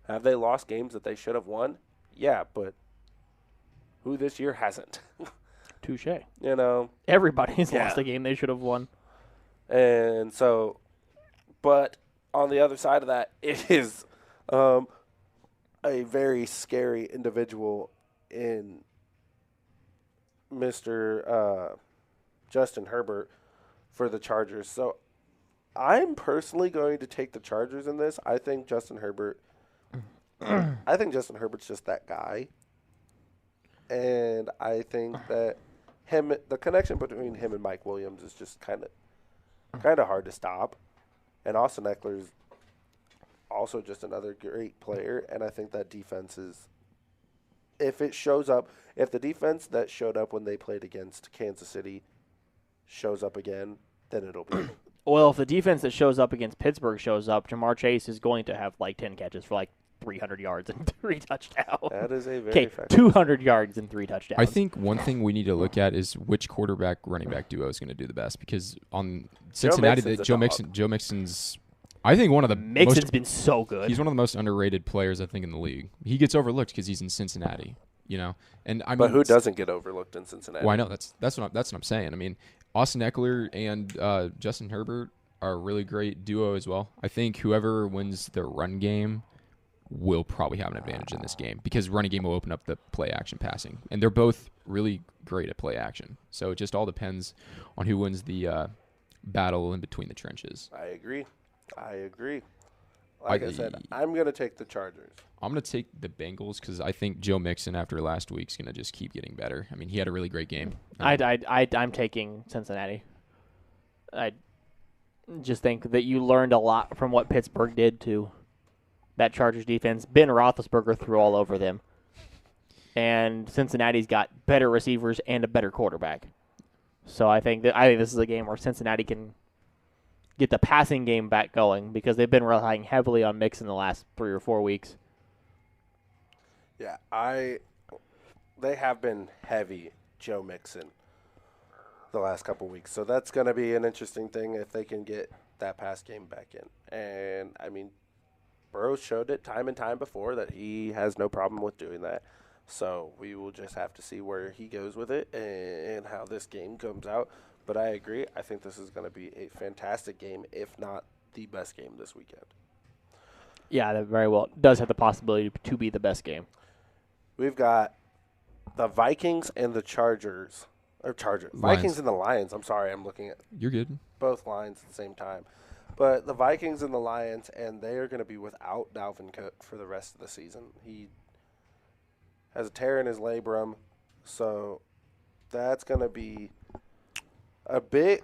Have they lost games that they should have won? Yeah, but who this year hasn't? Touche. Everybody's Yeah. lost a game they should have won. And so, but on the other side of that, it is a very scary individual in Mr. Justin Herbert for the Chargers. So I'm personally going to take the Chargers in this. I think Justin Herbert's just that guy. And I think that the connection between him and Mike Williams is just kind of hard to stop. And Austin Eckler's also just another great player. And I think that defense is, if the defense that showed up when they played against Kansas City shows up again, then it'll be. Well, if the defense that shows up against Pittsburgh shows up, Jamar Chase is going to have 10 catches for 300 yards and 3 touchdowns. That is a very 200 yards and 3 touchdowns. I think one thing we need to look at is which quarterback running back duo is going to do the best, because on Cincinnati, Joe Mixon's I think one of the Mixon's been so good. He's one of the most underrated players I think in the league. He gets overlooked because he's in Cincinnati, And I mean, but who doesn't get overlooked in Cincinnati? Well, I know that's what I'm saying. I mean, Austin Eckler and Justin Herbert are a really great duo as well. I think whoever wins the run game will probably have an advantage in this game, because running game will open up the play action passing, and they're both really great at play action. So it just all depends on who wins the battle in between the trenches. I agree. Like I said, I'm going to take the Chargers. I'm going to take the Bengals because I think Joe Mixon after last week is going to just keep getting better. I mean, he had a really great game. I'm taking Cincinnati. just think that you learned a lot from what Pittsburgh did to that Chargers defense. Ben Roethlisberger threw all over them. And Cincinnati's got better receivers and a better quarterback. So I think this is a game where Cincinnati can get the passing game back going because they've been relying heavily on Mixon the last 3 or 4 weeks. Yeah, they have been heavy Joe Mixon the last couple weeks. So that's going to be an interesting thing if they can get that pass game back in. And, I mean, Burrow showed it time and time before that he has no problem with doing that. So we will just have to see where he goes with it and how this game comes out. But I agree. I think this is going to be a fantastic game, if not the best game this weekend. Yeah, that very well does have the possibility to be the best game. We've got the Vikings and the Chargers. Or Chargers. Lions. Vikings and the Lions. I'm sorry. I'm looking at You're good. both lines at the same time. But the Vikings and the Lions, and they are going to be without Dalvin Cook for the rest of the season. He has a tear in his labrum, so that's going to be a big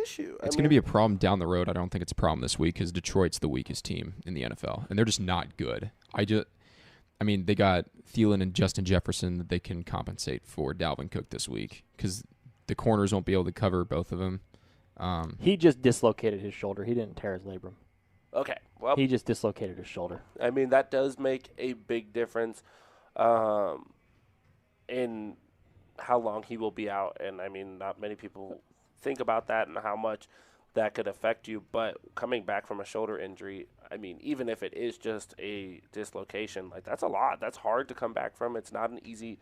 issue. It's going to be a problem down the road. I don't think it's a problem this week because Detroit's the weakest team in the NFL, and they're just not good. I mean, they got Thielen and Justin Jefferson that they can compensate for Dalvin Cook this week because the corners won't be able to cover both of them. He just dislocated his shoulder. He didn't tear his labrum. Okay. Well, He just dislocated his shoulder. I mean, that does make a big difference in how long he will be out. And, I mean, not many people think about that and how much that could affect you. But coming back from a shoulder injury, I mean, even if it is just a dislocation, like that's a lot. That's hard to come back from. It's not an easy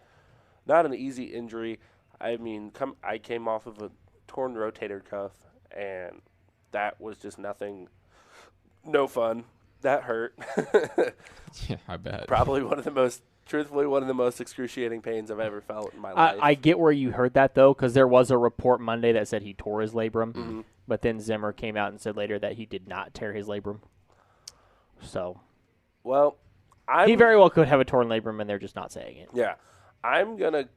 injury. I mean, I came off of a torn rotator cuff, and that was just nothing. No fun. That hurt. Yeah, I bet. Probably one of the most excruciating pains I've ever felt in my life. I get where you heard that, though, because there was a report Monday that said he tore his labrum. Mm-hmm. But then Zimmer came out and said later that he did not tear his labrum. So, well, he very well could have a torn labrum, and they're just not saying it. Yeah, I'm gonna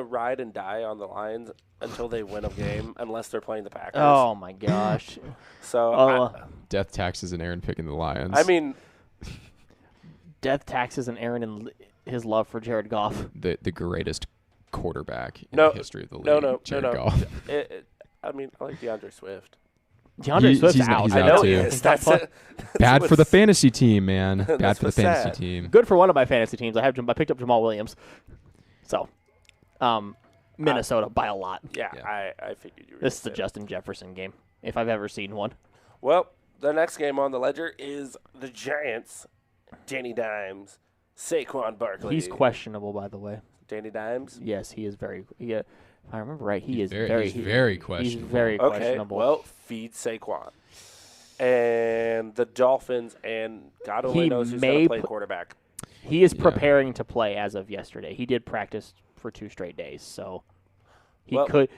ride and die on the Lions until they win a game, unless they're playing the Packers. Oh my gosh! So, Death taxes and Aaron picking the Lions. I mean, death taxes and Aaron and his love for Jared Goff. the greatest quarterback in the history of the league. Jared Goff. I mean, I like DeAndre Swift. DeAndre Swift's he's out. he's I out know too. he is. That's it. Bad for the fantasy team, man. Bad That's for the what's fantasy sad. team. Good for one of my fantasy teams. I picked up Jamal Williams. So, Minnesota by a lot. Yeah, Yeah. I figured you were. This is the gonna say that. Justin Jefferson game, if I've ever seen one. Well, the next game on the ledger is the Giants. Danny Dimes, Saquon Barkley. He's questionable, by the way. Danny Dimes. Yes, he is very. Yeah, if I remember right, He's he's very very questionable. He's very Okay, questionable. well, feed Saquon. And the Dolphins, and God only He knows who's may going to play put- quarterback. he is Yeah. preparing to play as of yesterday. He did practice for 2 straight days, so he Well- could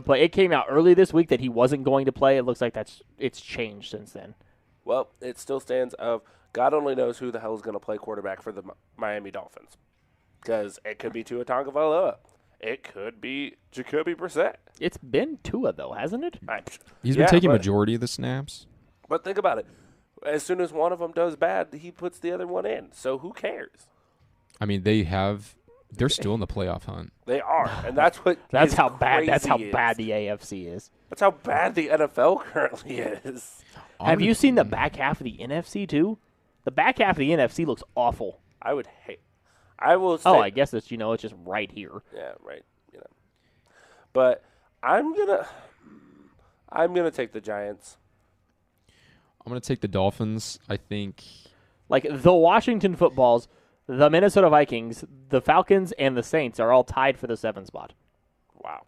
play. It came out early this week that he wasn't going to play. It looks like it's changed since then. Well, it still stands of God only knows who the hell is going to play quarterback for the Miami Dolphins. Because it could be Tua Tagovailoa. It could be Jacoby Brissett. It's been Tua though, hasn't it? He's been Yeah, taking but- majority of the snaps. But think about it. As soon as one of them does bad, he puts the other one in. So who cares? I mean, they're still in the playoff hunt. They are, and that's what. That's is how bad. That's how crazy is. bad the AFC is. That's how bad the NFL currently is. Have you seen the back half of the NFC too? The back half of the NFC looks awful. I would hate. I will say. Oh, I guess it's it's just right here. Yeah, right. But I'm gonna take the Giants. I'm going to take the Dolphins. I think Like the Washington Footballs, the Minnesota Vikings, the Falcons, and the Saints are all tied for the 7th spot. Wow.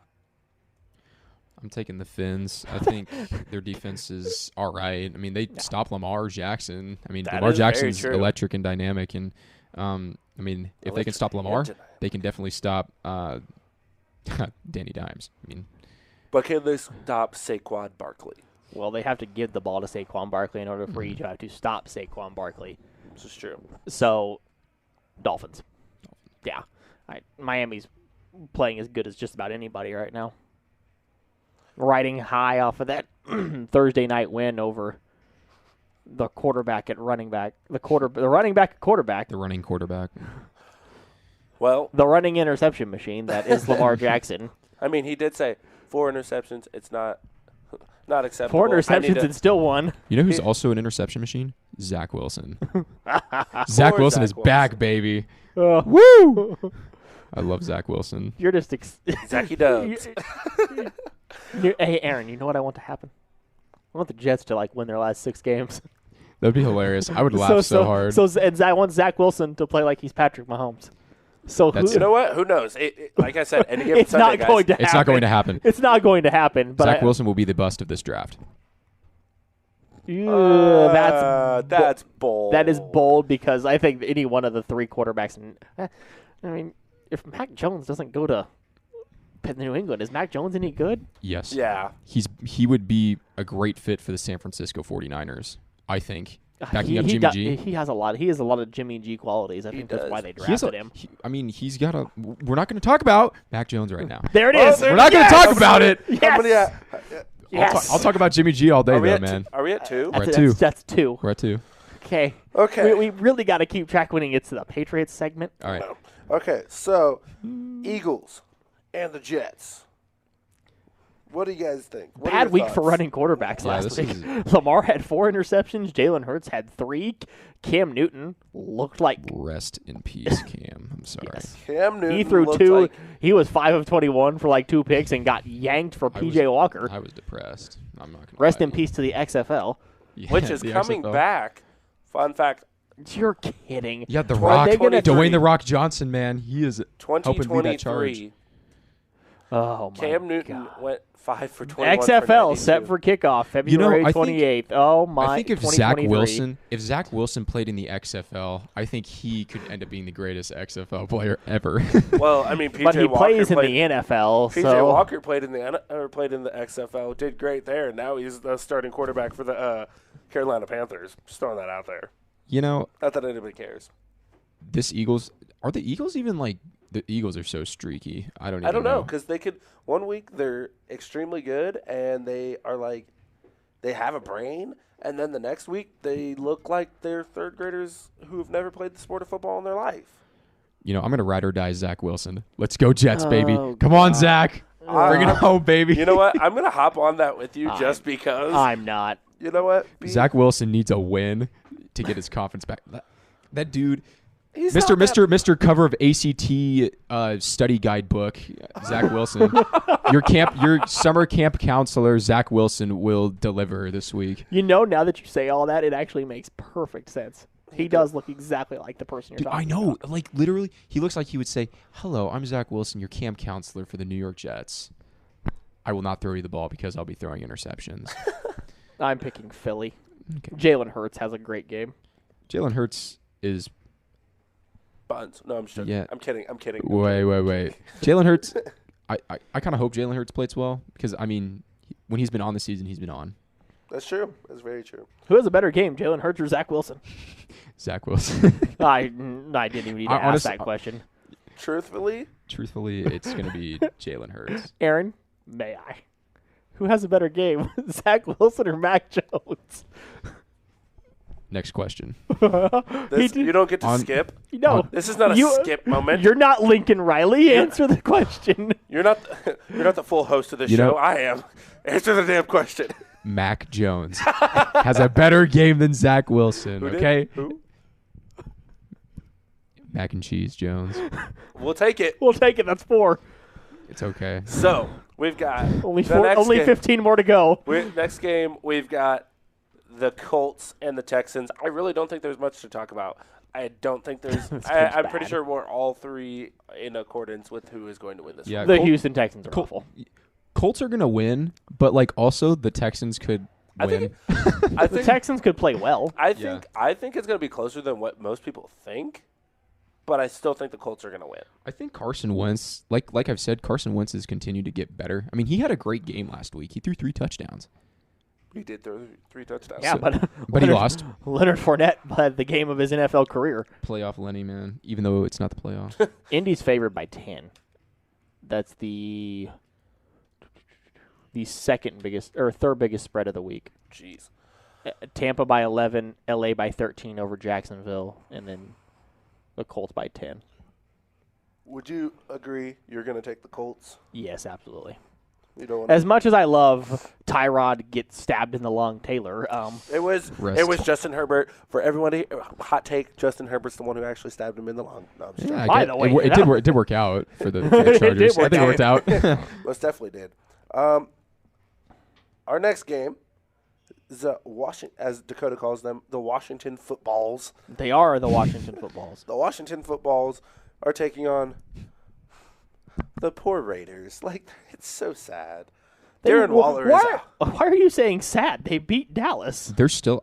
I'm taking the Finns. I think their defense is all right. I mean, they stopped Lamar Jackson. I mean, That Lamar is very Jackson's true. electric and dynamic. And, I mean, if they can stop Electric Lamar, and dynamic. they can definitely stop Danny Dimes. I mean, But can they stop Saquon Barkley? Well, they have to give the ball to Saquon Barkley in order for you to have to stop Saquon Barkley. This is true. So, Dolphins. Yeah. Miami's playing as good as just about anybody right now. riding high off of that Thursday night win over the quarterback at running back, the running back at quarterback, The running quarterback. Well, the running interception machine that is Lamar Jackson. I mean, he did say 4 interceptions. It's not acceptable. 4 interceptions and still won. You know who's also an interception machine? Zach Wilson. Zach Wilson is back, baby. Woo! I love Zach Wilson. You're just Zachy Dubs. Hey, Aaron, you know what I want to happen? I want the Jets to win their last 6 games. That'd be hilarious. I would laugh so hard. And I want Zach Wilson to play like he's Patrick Mahomes. So you know what? Who knows? Like I said, any given it's Sunday, not going to happen. It's not going to happen. It's not going to happen. But Zach Wilson will be the bust of this draft. That's bold. That is bold because I think any one of the 3 quarterbacks. I mean, if Mac Jones doesn't go to New England, is Mac Jones any good? Yes. Yeah. He would be a great fit for the San Francisco 49ers, I think. Backing up Jimmy G. He has a lot of Jimmy G qualities. I think that's why they drafted him. He's got a. We're not going to talk about Mac Jones right now. There it is. We're not going to talk about it. Yes. Yes. I'll talk about Jimmy G all day, though, man. Are we at 2? We're at 2. That's 2. We're at 2. Okay. Okay. We really got to keep track when it gets to the Patriots segment. All right. Okay, so Eagles and the Jets. What do you guys think? Bad week for running quarterbacks last week. Lamar had 4 interceptions. Jalen Hurts had 3. Cam Newton looked like Rest in peace, Cam. I'm sorry. Yes. Cam Newton. He threw 2. He was 5 of 21 for 2 picks and got yanked for P.J. Walker. I was depressed. I'm not going to Rest in peace to the XFL. Yeah, which is coming back. Fun fact. You're kidding. Yeah, The Rock. Dwayne The Rock Johnson, man. He is helping lead that charge. 2023. Oh, my Cam Newton God. went 5 for 21 XFL set for kickoff February 28th. Oh my! I think if Zach Wilson played in the XFL, I think he could end up being the greatest XFL player ever. Well, I mean, but he plays in the NFL. P.J. Walker played in the XFL, did great there, and now he's the starting quarterback for the Carolina Panthers. Just throwing that out there. You know, not that anybody cares. The Eagles even like? The Eagles are so streaky. I don't know because they could one week they're extremely good and they have a brain, and then the next week they look like they're third graders who have never played the sport of football in their life. You know, I'm gonna ride or die Zach Wilson. Let's go Jets, baby! Come on, Zach, bring it home, baby. You know what? I'm gonna hop on that with you just because. I'm not. You know what? Zach Wilson needs a win to get his confidence back. That dude. He's Mr. Cover of ACT study guidebook, Zach Wilson. Your summer camp counselor, Zach Wilson, will deliver this week. You know, now that you say all that, it actually makes perfect sense. He does look exactly like the person you're talking about. I know. Like, literally, he looks like he would say, "Hello, I'm Zach Wilson, your camp counselor for the New York Jets. I will not throw you the ball because I'll be throwing interceptions." I'm picking Philly. Okay. Jalen Hurts has a great game. Jalen Hurts is... Buns. No, I'm joking. Yeah. I'm kidding. Wait. Jalen Hurts, I kind of hope Jalen Hurts plays well because, I mean, when he's been on the season, he's been on. That's true. That's very true. Who has a better game, Jalen Hurts or Zach Wilson? Zach Wilson. I didn't even need to ask that question. Truthfully, it's going to be Jalen Hurts. Aaron, may I? Who has a better game, Zach Wilson or Mac Jones? Next question. You don't get to skip? No. This is not a skip moment. You're not Lincoln Riley. Answer the question. You're not the full host of the show. I am. Answer the damn question. Mac Jones has a better game than Zach Wilson, okay? Who? Mac and Cheese Jones. We'll take it. That's 4. It's okay. So, we've got only 15 more to go. Next game, we've got the Colts and the Texans. I really don't think there's much to talk about. I don't think there's I'm pretty sure we're all 3 in accordance with who is going to win this one. The Houston Texans are awful. Colts are going to win, but also the Texans could win. I think the Texans could play well. I think it's going to be closer than what most people think, but I still think the Colts are going to win. I think Carson Wentz, like I've said, Carson Wentz has continued to get better. I mean, he had a great game last week. He threw 3 touchdowns. He did throw 3 touchdowns. Yeah, but he lost. Leonard Fournette had the game of his NFL career. Playoff Lenny, man, even though it's not the playoffs. Indy's favored by 10. That's the the third biggest spread of the week. Jeez. Tampa by 11, LA by 13 over Jacksonville, and then the Colts by 10. Would you agree you're going to take the Colts? Yes, absolutely. You don't As much as I love Tyrod gets stabbed in the lung, Taylor. It was Justin Herbert. For everyone, hot take, Justin Herbert's the one who actually stabbed him in the lung. No, I'm just joking. By the way, it did work out for the Chargers. I think it worked out. Most definitely did. Our next game is as Dakota calls them, the Washington Footballs. They are the Washington Footballs. The Washington Footballs are taking on the poor Raiders. Like, it's so sad. Darren Waller is out. Why are you saying sad? They beat Dallas.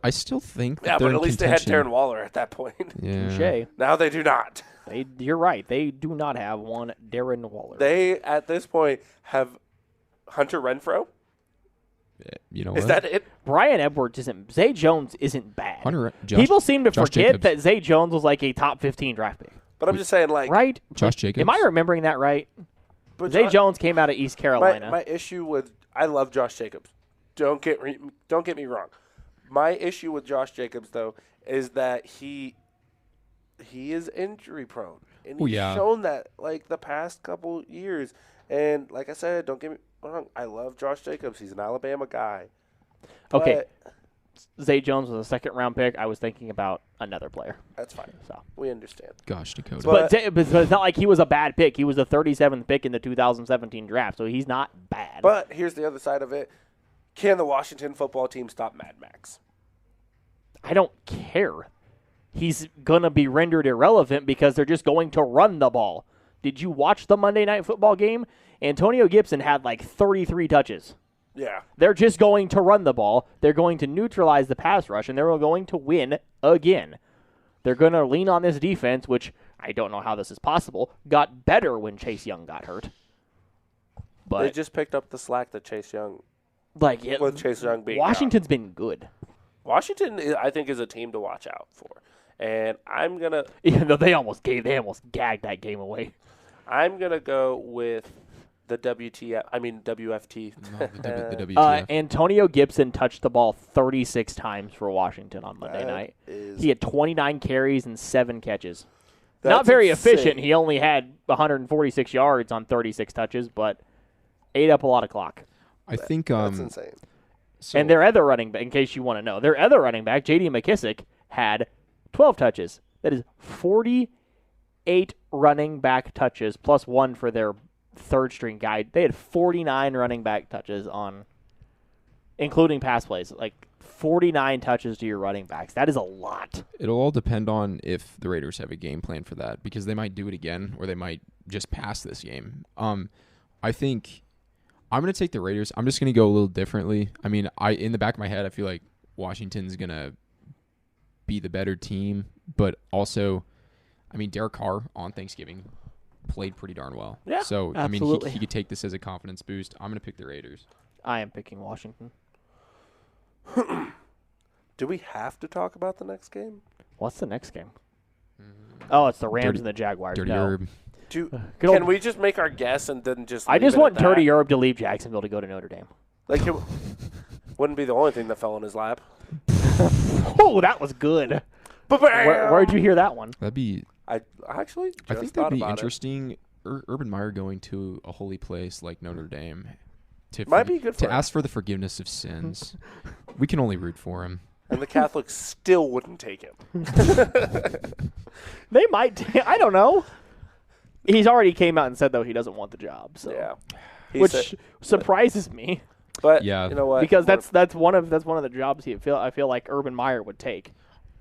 I still think that Yeah, they're but at in least contention. they had Darren Waller at that point. Yeah. Touché. Now they do not. You're right. They do not have one Darren Waller. They, at this point, have Hunter Renfrow. You know Is what? that it? Brian Edwards isn't. Zay Jones isn't bad. People seem to Josh forget Jacobs. that Zay Jones was like a top 15 draft pick. But I'm just saying, like, Right? Josh Jacobs. Am I remembering that right? but Zay Jones came out of East Carolina. My issue with I love Josh Jacobs. Don't get me wrong. My issue with Josh Jacobs though is that he is injury prone, and he's shown that like the past couple years. And like I said, don't get me wrong. I love Josh Jacobs. He's an Alabama guy. Okay. But Zay Jones was a second-round pick. I was thinking about another player. that's fine. So, We understand. Gosh, Dakota. But- but it's not like he was a bad pick. He was the 37th pick in the 2017 draft, so he's not bad. But here's the other side of it. Can the Washington football team stop Mad Max? I don't care. He's going to be rendered irrelevant because they're just going to run the ball. Did you watch the Monday Night Football game? Antonio Gibson had like 33 touches. Yeah. They're just going to run the ball. They're going to neutralize the pass rush, and they're going to win again. They're going to lean on this defense, which I don't know how this is possible, got better when Chase Young got hurt. But They just picked up the slack that Chase Young with Chase Young being Washington's been good. Washington, I think, is a team to watch out for, and I'm gonna Even though they almost gagged that game away. go with the WFT. No, the WTF. Antonio Gibson touched the ball 36 times for Washington on Monday That night. is- He had 29 carries and 7 catches. That's Not very insane. efficient. He only had 146 yards on 36 touches, but ate up a lot of clock. I think That's insane. so And their other running back, in case you want to know, their other running back, J.D. McKissick, had 12 touches. That is 48 running back touches plus one for their third-string guy. They had 49 running back touches including pass plays. Like 49 touches to your running backs. That is a lot. it'll all depend on if the Raiders have a game plan for that, because they might do it again or they might just pass this game. I think I'm going to take the Raiders. I'm just going to go a little differently. I mean, in the back of my head, I feel like Washington's going to be the better team, but also, I mean, Derek Carr on Thanksgiving played pretty darn well. Yeah, so, absolutely. I mean, he could take this as a confidence boost. I'm going to pick the Raiders. I am picking Washington. Do we have to talk about the next game? What's the next game? Oh, it's the Rams and the Jaguars. Dirty No. Herb. Good Can old- we just make our guess and then just? I leave just it want at Dirty that? Herb to leave Jacksonville to go to Notre Dame. Like it wouldn't be the only thing that fell in his lap. Oh, that was good. Where'd you hear that one? That'd be. I actually just I think thought that'd be about interesting. Urban Meyer going to a holy place like Notre Dame Might be good for to him. ask for the forgiveness of sins. We can only root for him. And the Catholics still wouldn't take him. They might. I don't know. He's already came out and said though he doesn't want the job. So. Yeah, Which surprises me but Yeah. you know what? because that's one of the jobs I feel like Urban Meyer would take.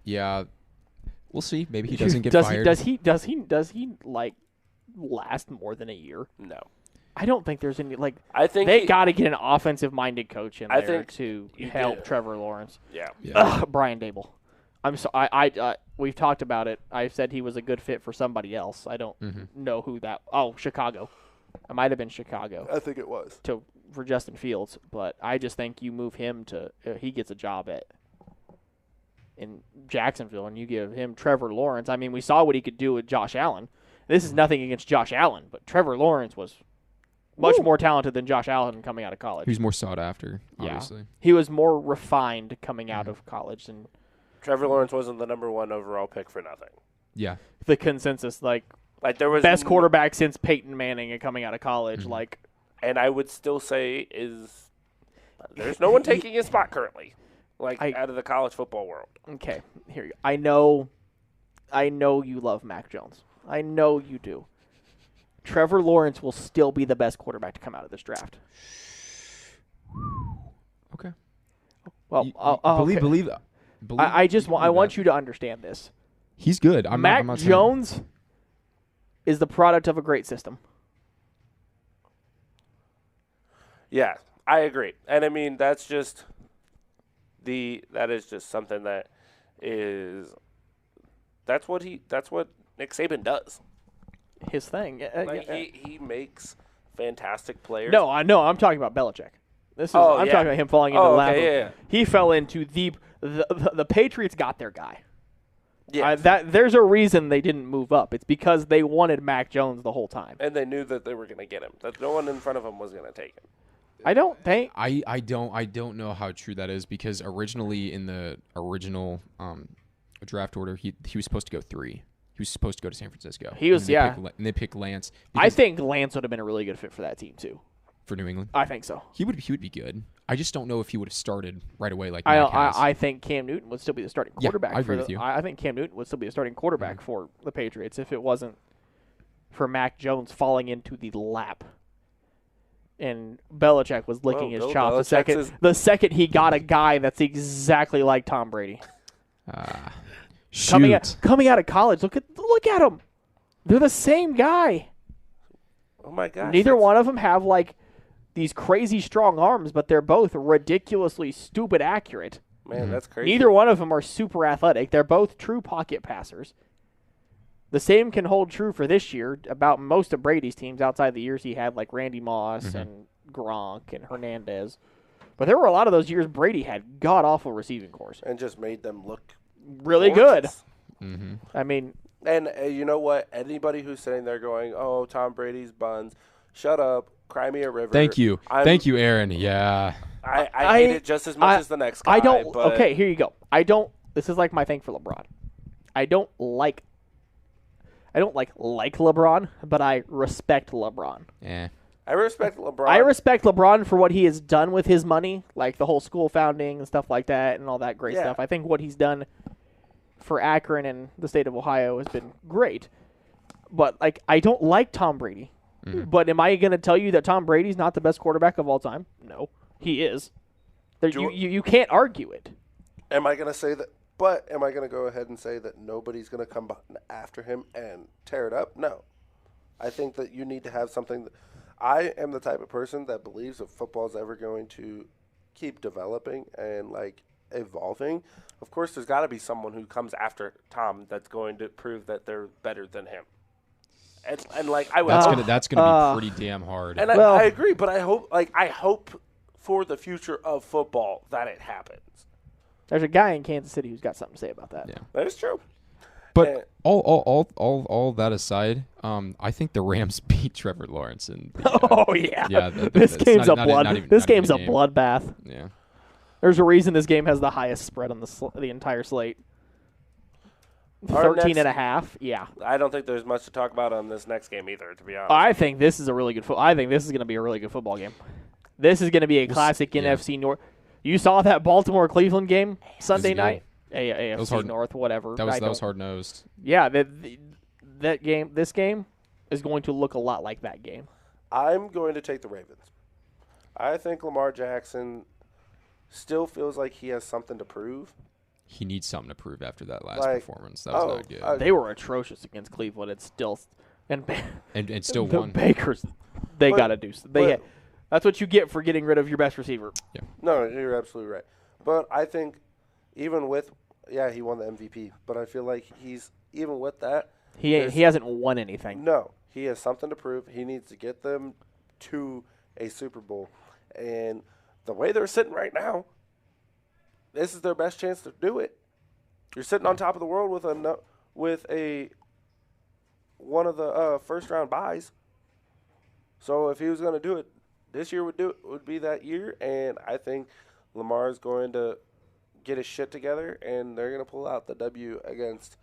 Yeah, we'll see. Maybe he doesn't get does fired. Does he like last more than a year? No, I don't think there's any like. I think They got to get an offensive-minded coach in I there think to you help do. Trevor Lawrence. Yeah, Yeah. Brian Dable. I'm so we've talked about it. I said he was a good fit for somebody else. I don't know who that. Oh, Chicago. It might have been Chicago I think it was. for Justin Fields, but I just think you move him to he gets a job in Jacksonville, and you give him Trevor Lawrence. I mean, we saw what he could do with Josh Allen. This is nothing against Josh Allen, but Trevor Lawrence was Much more talented than Josh Allen coming out of college. He was more sought after, obviously. Yeah. He was more refined coming out of college than Trevor Lawrence wasn't the number 1 overall pick for nothing. Yeah. the consensus. Like there was best quarterback since Peyton Manning and coming out of college. Like, and I would still say there's no one taking his spot currently, out of the college football world. Okay, here you go. I know you love Mac Jones. I know you do. Trevor Lawrence will still be the best quarterback to come out of this draft. Okay. Well, believe. I want you to understand this. He's good. Mac Jones is the product of a great system. Yeah, I agree. And I mean, that is just something that's what Nick Saban does. His thing. He makes fantastic players. No, I know. I'm talking about Belichick. I'm talking about him falling into the lap. Yeah. He fell into the Patriots got their guy. Yeah. There's a reason they didn't move up. It's because they wanted Mac Jones the whole time. And they knew that they were going to get him. That no one in front of him was going to take him. I don't think. I don't know how true that is because originally in the original draft order he was supposed to go 3. He was supposed to go to San Francisco. He was, and they picked Lance. I think Lance would have been a really good fit for that team too. For New England, I think so. He would be good. I just don't know if he would have started right away like Mac has. I think Cam Newton would still be the starting quarterback. I agree with you. I think Cam Newton would still be the starting quarterback for the Patriots if it wasn't for Mac Jones falling into the lap. And Belichick was licking his chops the second he got a guy that's exactly like Tom Brady. Coming out of college, look at him. They're the same guy. Oh my gosh. Neither one of them have like these crazy strong arms, but they're both ridiculously stupid accurate. Man, that's crazy. Neither one of them are super athletic. They're both true pocket passers. The same can hold true for this year about most of Brady's teams outside the years he had like Randy Moss and Gronk and Hernandez. But there were a lot of those years Brady had god-awful receiving cores. And just made them look really gorgeous. Good. Mm-hmm. I mean... And you know what? Anybody who's sitting there going, oh, Tom Brady's buns, shut up, cry me a river. Thank you, Aaron. Yeah. I hate it just as much as the next guy. Okay, here you go. This is like my thing for LeBron. I don't like LeBron, but I respect LeBron. Yeah. I respect LeBron. I respect LeBron for what he has done with his money, like the whole school founding and stuff like that and all that great stuff. I think what he's done for Akron and the state of Ohio has been great. But I don't like Tom Brady. Mm-hmm. But am I going to tell you that Tom Brady's not the best quarterback of all time? No, he is. You can't argue it. Am I going to say that? But am I going to go ahead and say that nobody's going to come after him and tear it up? No. I think that you need to have something. I am the type of person that believes if football is ever going to keep developing and evolving, of course there's got to be someone who comes after Tom that's going to prove that they're better than him. And I would that's gonna be pretty damn hard. And I agree, but I hope for the future of football that it happens. There's a guy in Kansas City who's got something to say about that. Yeah, that is true. But all that aside, I think the Rams beat Trevor Lawrence and this game's a bloodbath. Yeah, there's a reason this game has the highest spread on the entire slate. 13.5. Yeah, I don't think there's much to talk about on this next game either. To be honest, I think this is a really good. I think this is going to be a really good football game. This is going to be a classic NFC North. You saw that Baltimore Cleveland game Sunday night. AFC North, whatever. That was hard nosed. Yeah, this game is going to look a lot like that game. I'm going to take the Ravens. I think Lamar Jackson still feels like he has something to prove. He needs something to prove after that last performance. That was not good. They were atrocious against Cleveland. It's still and still the won. Bakers, they got to do. That's what you get for getting rid of your best receiver. Yeah. No, you're absolutely right. But I think even with he won the MVP. But I feel like even with that, he hasn't won anything. No, he has something to prove. He needs to get them to a Super Bowl, and the way they're sitting right now, this is their best chance to do it. You're sitting on top of the world with one of the first round buys. So if he was going to do it, this year would be that year, and I think Lamar's going to get his shit together, and they're going to pull out the W against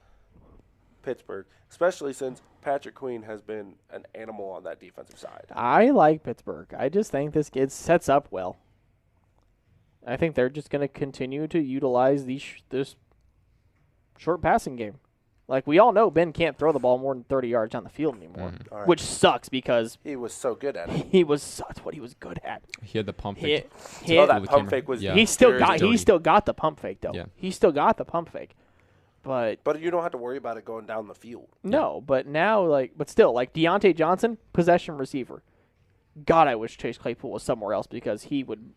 Pittsburgh, especially since Patrick Queen has been an animal on that defensive side. I like Pittsburgh. I just think this sets up well. I think they're just going to continue to utilize this short passing game. Like, we all know Ben can't throw the ball more than 30 yards down the field anymore, All right. which sucks because He was so good at it. that's what he was good at. He had the pump fake. That the pump camera. fake was Yeah. He still dirty. got the pump fake though. Yeah. He still got the pump fake. But you don't have to worry about it going down the field. no, but now but still Deontay Johnson, possession receiver. God, I wish Chase Claypool was somewhere else because he would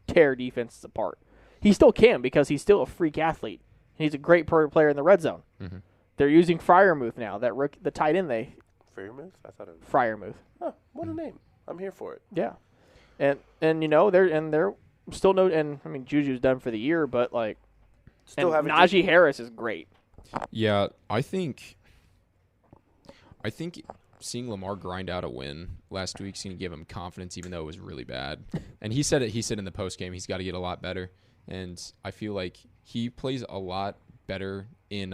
tear defenses apart. He still can because he's still a freak athlete. He's a great player in the red zone. Mm-hmm. They're using Freiermuth now. The tight end Freiermuth? I thought it was. Freiermuth. Oh, what a name! I'm here for it. Yeah, and they're still Juju's done for the year, but Still and having Najee Harris is great. Yeah, I think seeing Lamar grind out a win last week is going to give him confidence, even though it was really bad. And he said in the post game he's got to get a lot better. And I feel like he plays a lot better in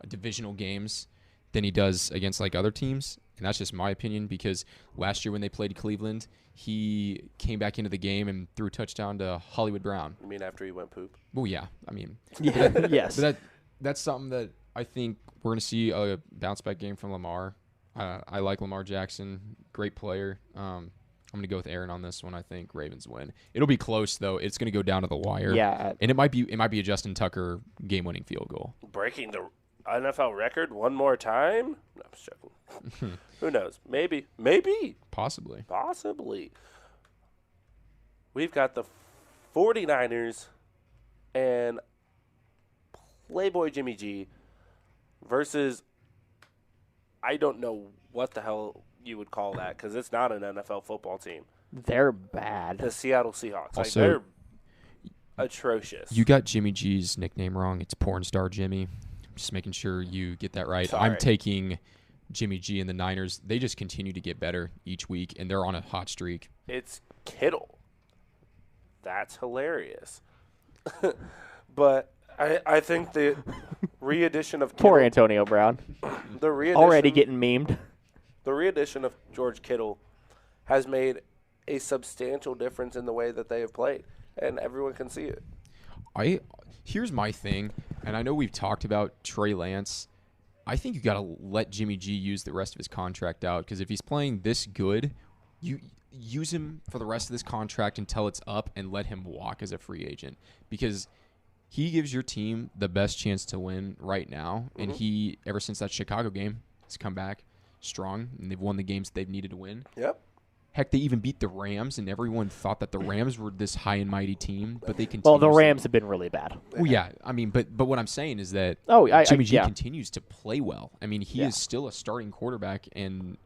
divisional games than he does against other teams. And that's just my opinion because last year when they played Cleveland, he came back into the game and threw a touchdown to Hollywood Brown. You mean after he went poop? Well, yeah. I mean, Yes. but that's something that I think we're going to see a bounce back game from Lamar. I like Lamar Jackson, great player. I'm going to go with Aaron on this one. I think Ravens win. It'll be close though. It's going to go down to the wire. Yeah. And it might be a Justin Tucker game-winning field goal. Breaking the NFL record one more time? No, I'm just joking. Who knows? Maybe. Possibly. We've got the 49ers and Playboy Jimmy G versus, I don't know what the hell you would call that because it's not an NFL football team. They're bad. The Seattle Seahawks. Also, they're atrocious. You got Jimmy G's nickname wrong. It's Porn Star Jimmy. Just making sure you get that right. Sorry. I'm taking Jimmy G and the Niners. They just continue to get better each week, and they're on a hot streak. It's Kittle. That's hilarious. But I think the re-edition of Kittle, Poor Antonio Brown. the re-edition, Already getting memed. the re-edition of George Kittle has made a substantial difference in the way that they have played, and everyone can see it. Here's my thing, and I know we've talked about Trey Lance. I think you got to let Jimmy G use the rest of his contract out because if he's playing this good, you use him for the rest of this contract until it's up and let him walk as a free agent because he gives your team the best chance to win right now. And he, ever since that Chicago game, has come back strong, and they've won the games they've needed to win. Yep. Heck, they even beat the Rams, and everyone thought that the Rams were this high and mighty team, but they continue. Well, the Rams have been really bad. Well, yeah. I mean, but what I'm saying is that Jimmy G continues to play well. I mean, he is still a starting quarterback, and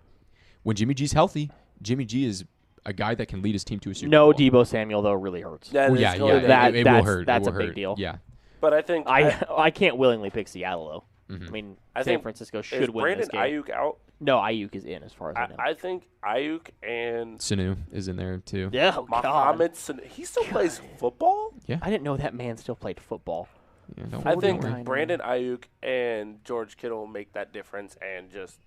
when Jimmy G's healthy, Jimmy G is a guy that can lead his team to a Super Bowl. No Debo Samuel, though, really hurts. That Well, is yeah, going yeah. to- It will hurt. That's It will a big hurt. deal. Yeah. But I think I can't willingly pick Seattle, though. I mean, I San think- Francisco should is win Brandon this game. Ayuk out? No, Ayuk is in as far as I know. I think Ayuk and Sanu is in there, too. Yeah, oh, God. Mohamed Sanu, he still plays football? I didn't know that man still played football. Yeah, don't I worry. think 49 Brandon Ayuk and George Kittle make that difference and just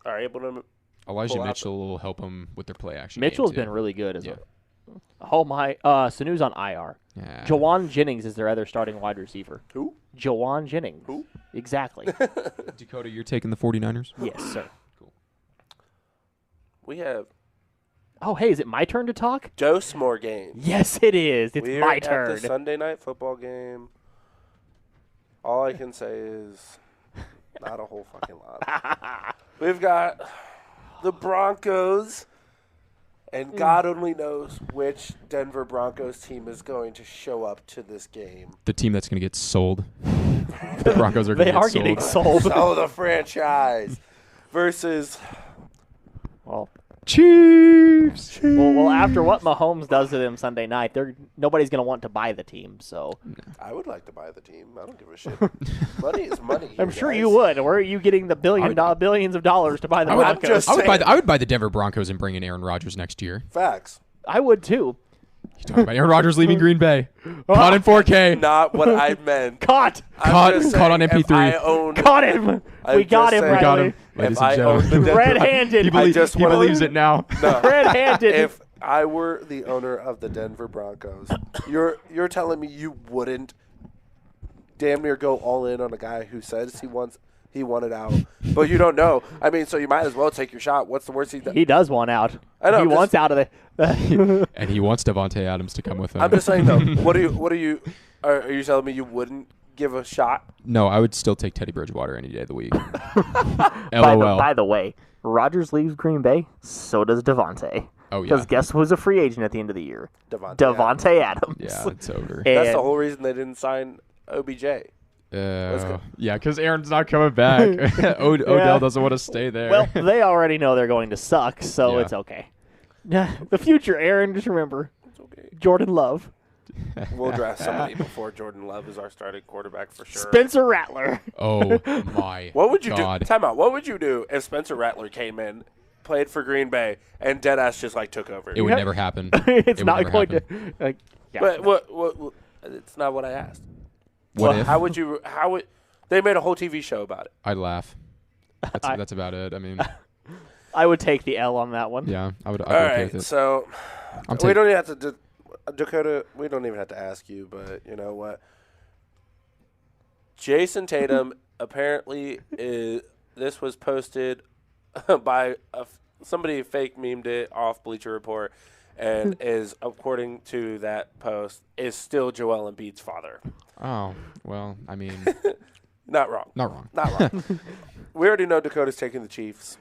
are able to Elijah pull out Mitchell will help them with their play action. Mitchell's game, been too. really good. Yeah. Oh, my. Sanu's on IR. Yeah. Jawan Jennings is their other starting wide receiver. Who? Jawan Jennings. Who? Exactly. Dakota, you're taking the 49ers? Yes, sir. We have Oh, hey, is it my turn to talk? dose more games. Yes, it is. It's We're my at turn. the Sunday night football game. All I can say is not a whole fucking lot. We've got the Broncos, and God only knows which Denver Broncos team is going to show up to this game. The team that's going to get sold. The Broncos are going They to get are sold. getting sold. So the franchise versus Well, Chiefs. Well, after what Mahomes does to them Sunday night, nobody's going to want to buy the team. So I would like to buy the team. I don't give a shit. Money is money. I'm sure you would. Where are you getting the billions of dollars to buy the Broncos? I would buy the Denver Broncos and bring in Aaron Rodgers next year. Facts. I would too. You talking about Aaron Rodgers leaving Green Bay? Caught in 4K. Not what I meant. Caught on MP3. Caught him. We got him, We got him. If Ladies and I owned the gentlemen. Denver, Red-handed. He believes it now. No. Red-handed. If I were the owner of the Denver Broncos, you're telling me you wouldn't damn near go all in on a guy who says he wanted out, but you don't know. I mean, so you might as well take your shot. What's the worst he does? He does want out. I know. He wants out of the. And he wants Devontae Adams to come with him. I'm just saying though. Are you telling me you wouldn't give a shot? No, I would still take Teddy Bridgewater any day of the week. LOL. By the way, Rodgers leaves Green Bay. So does Devontae. Oh yeah. Because guess who's a free agent at the end of the year? Devontae Adams. Yeah, it's over. That's the whole reason they didn't sign OBJ. Yeah, because Aaron's not coming back. Odell doesn't want to stay there. Well, they already know they're going to suck, so Yeah. it's okay. The future, Aaron, just remember. It's okay. Jordan Love. We'll draft somebody before Jordan Love is our starting quarterback for sure. Spencer Rattler. Oh my What would you God. do? Time out. What would you do if Spencer Rattler came in, played for Green Bay, and deadass just like took over? It would never happen. It's It would not never going happen. to. Yeah. But what? It's not what I asked. What if? How would? They made a whole TV show about it. I'd laugh. That's about it. I mean, I would take the L on that one. yeah, I'd All be okay right, with it. so I'm we don't even have to. Dakota, we don't even have to ask you, but you know what? Jason Tatum apparently is. This was posted by somebody fake memed it off Bleacher Report, and is, according to that post, is still Joel Embiid's father. Oh, well, I mean, Not wrong. not wrong. Not wrong. We already know Dakota's taking the Chiefs.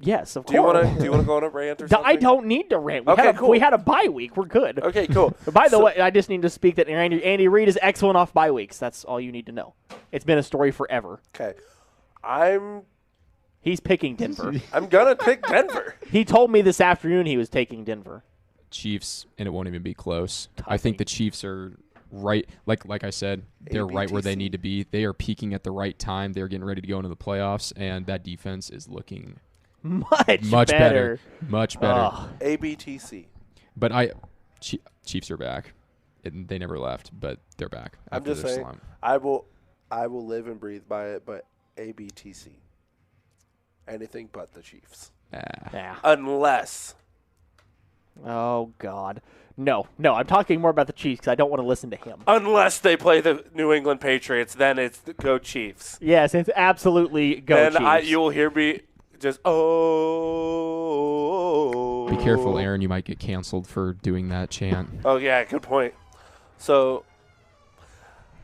Yes, of Do you course. want to go on a rant or something? I don't need to rant. Okay, cool. We had a bye week. We're good. Okay, cool. By the way, I just need to speak that Andy Reid is excellent off bye weeks. That's all you need to know. It's been a story forever. Okay. He's picking Denver. I'm gonna pick Denver. He told me this afternoon he was taking Denver. Chiefs, and it won't even be close. I think the Chiefs are right. Like I said, they're right where they need to be. They are peaking at the right time. They're getting ready to go into the playoffs, and that defense is looking Much better. Much better. Oh. ABTC. But Chiefs are back. They never left, but they're back. I'm after just their saying. slump. I will live and breathe by it, but ABTC. Anything but the Chiefs. Yeah. Unless. Oh, God. No, I'm talking more about the Chiefs because I don't want to listen to him. Unless they play the New England Patriots, then it's the go Chiefs. Yes, it's absolutely go Then Chiefs. you will hear me just, oh. Be careful, Aaron. You might get canceled for doing that chant. Oh, yeah, good point. So,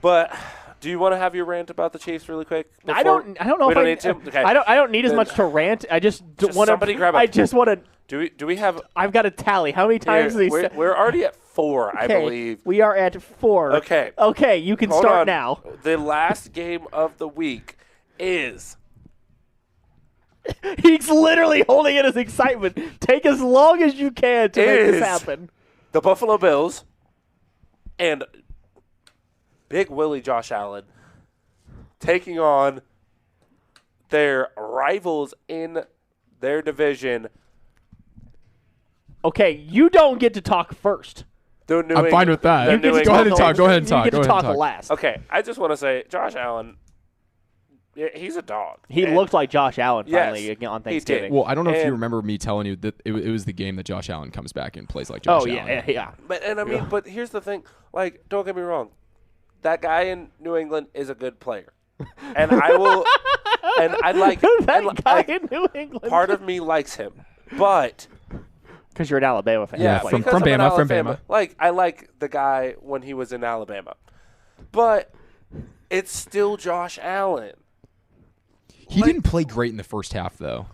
but do you want to have your rant about the Chiefs really quick? I don't know we if don't I need to? Okay. I don't need as Then much to rant. I just want somebody grab a- I just want to. Do we have? I've got a tally. How many times Here, did he say? we're already at 4, I Okay, believe. we are at 4. Okay. Okay, you can Hold start on. now. The last game of the week is He's literally holding in his excitement. Take as long as you can to make Is- this happen. the Buffalo Bills and Big Willie Josh Allen taking on their rivals in their division. Okay, you don't get to talk first. The New I'm fine with that. the You New get to Go ahead and talk talk. Go ahead and You talk. get Go to ahead and talk talk. last. Okay, I just want to say Josh Allen, yeah, he's a dog. He And looked like Josh Allen finally Yes, on he did. Thanksgiving. Well, I don't know if you And- remember me telling you that it was the game that Josh Allen comes back and plays like Josh Oh Allen. yeah. But but here's the thing. Like, don't get me wrong. That guy in New England is a good player. And I will and I like that guy like, in New England. part of me likes him. But Because you're an Alabama fan. Yeah, That's why. from because I'm an Bama, from Alabama. Bama. Like, I like the guy when he was in Alabama. But it's still Josh Allen. He didn't play great in the first half, though.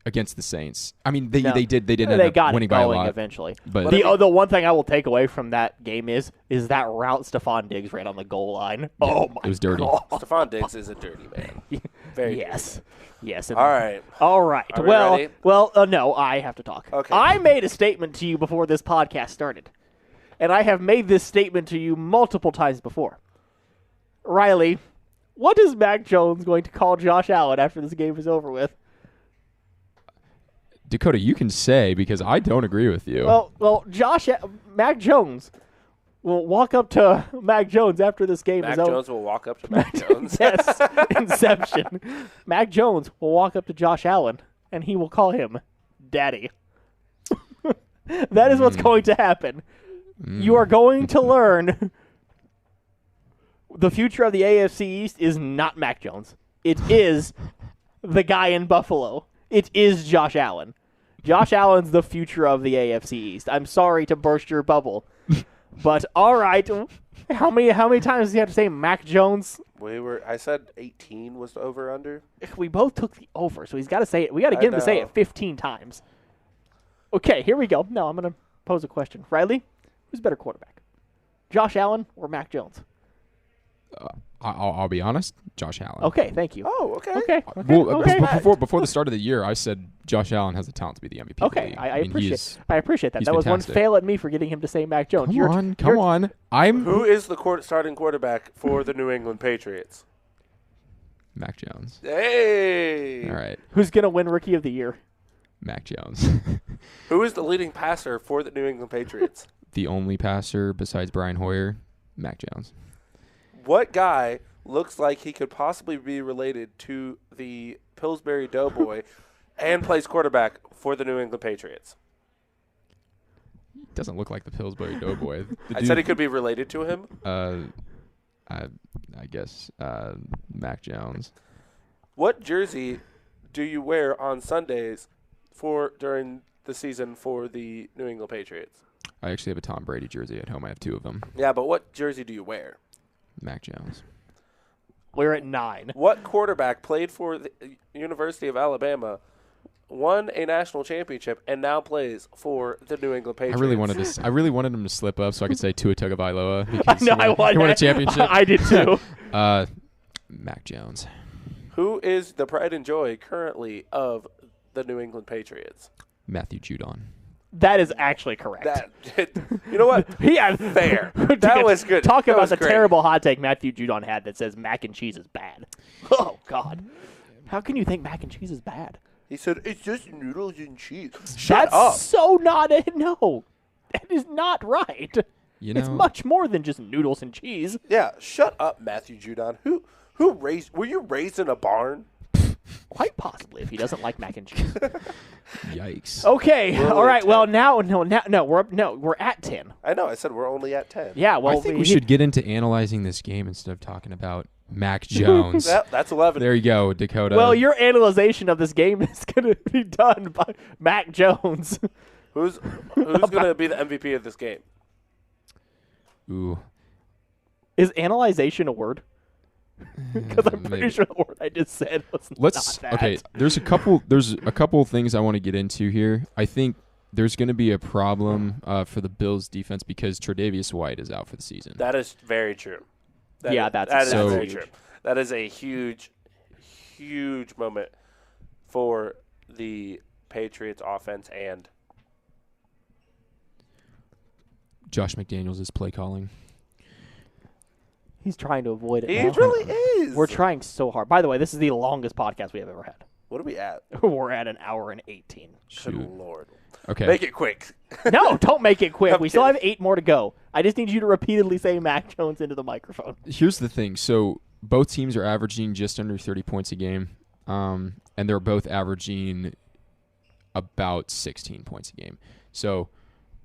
against the Saints. I mean, they No. did end They up got winning it by a going lot. eventually. But The one thing I will take away from that game is that route Stephon Diggs ran on the goal line. Oh my! it was dirty. God. Stephon Diggs is a dirty man. Very Yes. dirty. Yes. All right. All right. Are we well, ready? no, I have to talk. Okay. I made a statement to you before this podcast started, and I have made this statement to you multiple times before. Riley, what is Mac Jones going to call Josh Allen after this game is over with? Dakota, you can say because I don't agree with you. Well, Mac Jones will walk up to Mac Jones after this game Mac is over. Jones will walk up to Mac Jones. Yes, Inception. Mac Jones will walk up to Josh Allen, and he will call him Daddy. That is what's going to happen. You are going to learn the future of the AFC East is not Mac Jones. It is the guy in Buffalo. It is Josh Allen. Josh Allen's the future of the AFC East. I'm sorry to burst your bubble, but all right. How many times do you have to say Mac Jones? I said 18 was the over under. We both took the over, so he's got to say it. We got to get him to say know. it 15 times. Okay, here we go. No, I'm going to pose a question. Riley, who's better quarterback? Josh Allen or Mac Jones? I'll be honest, Josh Allen. Okay, thank you. Oh, okay. Okay. Well, okay. before the start of the year, I said Josh Allen has the talent to be the MVP. of the Okay, league. I mean, appreciate that. he's That was one fantastic. fail at me for getting him to say Mac Jones. Come on. I'm Who is the starting quarterback for the New England Patriots? Mac Jones. Hey. All right, Who's going to win Rookie of the Year? Mac Jones. Who is the leading passer for the New England Patriots? The only passer besides Brian Hoyer, Mac Jones. What guy looks like he could possibly be related to the Pillsbury Doughboy and plays quarterback for the New England Patriots? Doesn't look like the Pillsbury Doughboy. I said he could be related to him. I guess Mac Jones. What jersey do you wear on Sundays during the season for the New England Patriots? I actually have a Tom Brady jersey at home. I have two of them. Yeah, but what jersey do you wear? Mac Jones. We're at 9. What quarterback played for the University of Alabama, won a national championship, and now plays for the New England Patriots? I really wanted him to slip up so I could say Tua Tagovailoa I because know, he won a championship. I did too. Mac Jones. Who is the pride and joy currently of the New England Patriots? Matthew Judon. That is actually correct. You know what? Yeah, Fair. That was good. Talk That about was the great. terrible hot take Matthew Judon had that says mac and cheese is bad. Oh, God. How can you think mac and cheese is bad? He said, it's just noodles and cheese. Shut That's up. so not no. That is not right. You know, It's much more than just noodles and cheese. Yeah, shut up, Matthew Judon. Were you raised in a barn? Quite possibly if he doesn't like mac and cheese. yikes. Okay. We're All only right. at Well, 10. now we're at 10. I know. I said we're only at 10. Yeah. Well, I think we should get into analyzing this game instead of talking about Mac Jones. Yep, that's 11. There you go, Dakota. Well, your analyzation of this game is going to be done by Mac Jones. Who's going to be the MVP of this game? Ooh. Is analyzation a word? Because I'm pretty Maybe. sure the word I just said was Let's not that. okay. There's a couple things I want to get into here. I think there's going to be a problem for the Bills defense because Tre'Davious White is out for the season. That is very true. Yeah, that's that is so very huge. true. That is a huge, huge moment for the Patriots offense and Josh McDaniels is play calling. He's trying to avoid it. he now. really is. We're trying so hard. By the way, this is the longest podcast we have ever had. What are we at? We're at an hour and 18. Good Shoot. Lord. Okay. Make it quick. No, don't make it quick. I'm We still have kidding. 8 more to go. I just need you to repeatedly say Mac Jones into the microphone. Here's the thing. So both teams are averaging just under 30 points a game, and they're both averaging about 16 points a game. So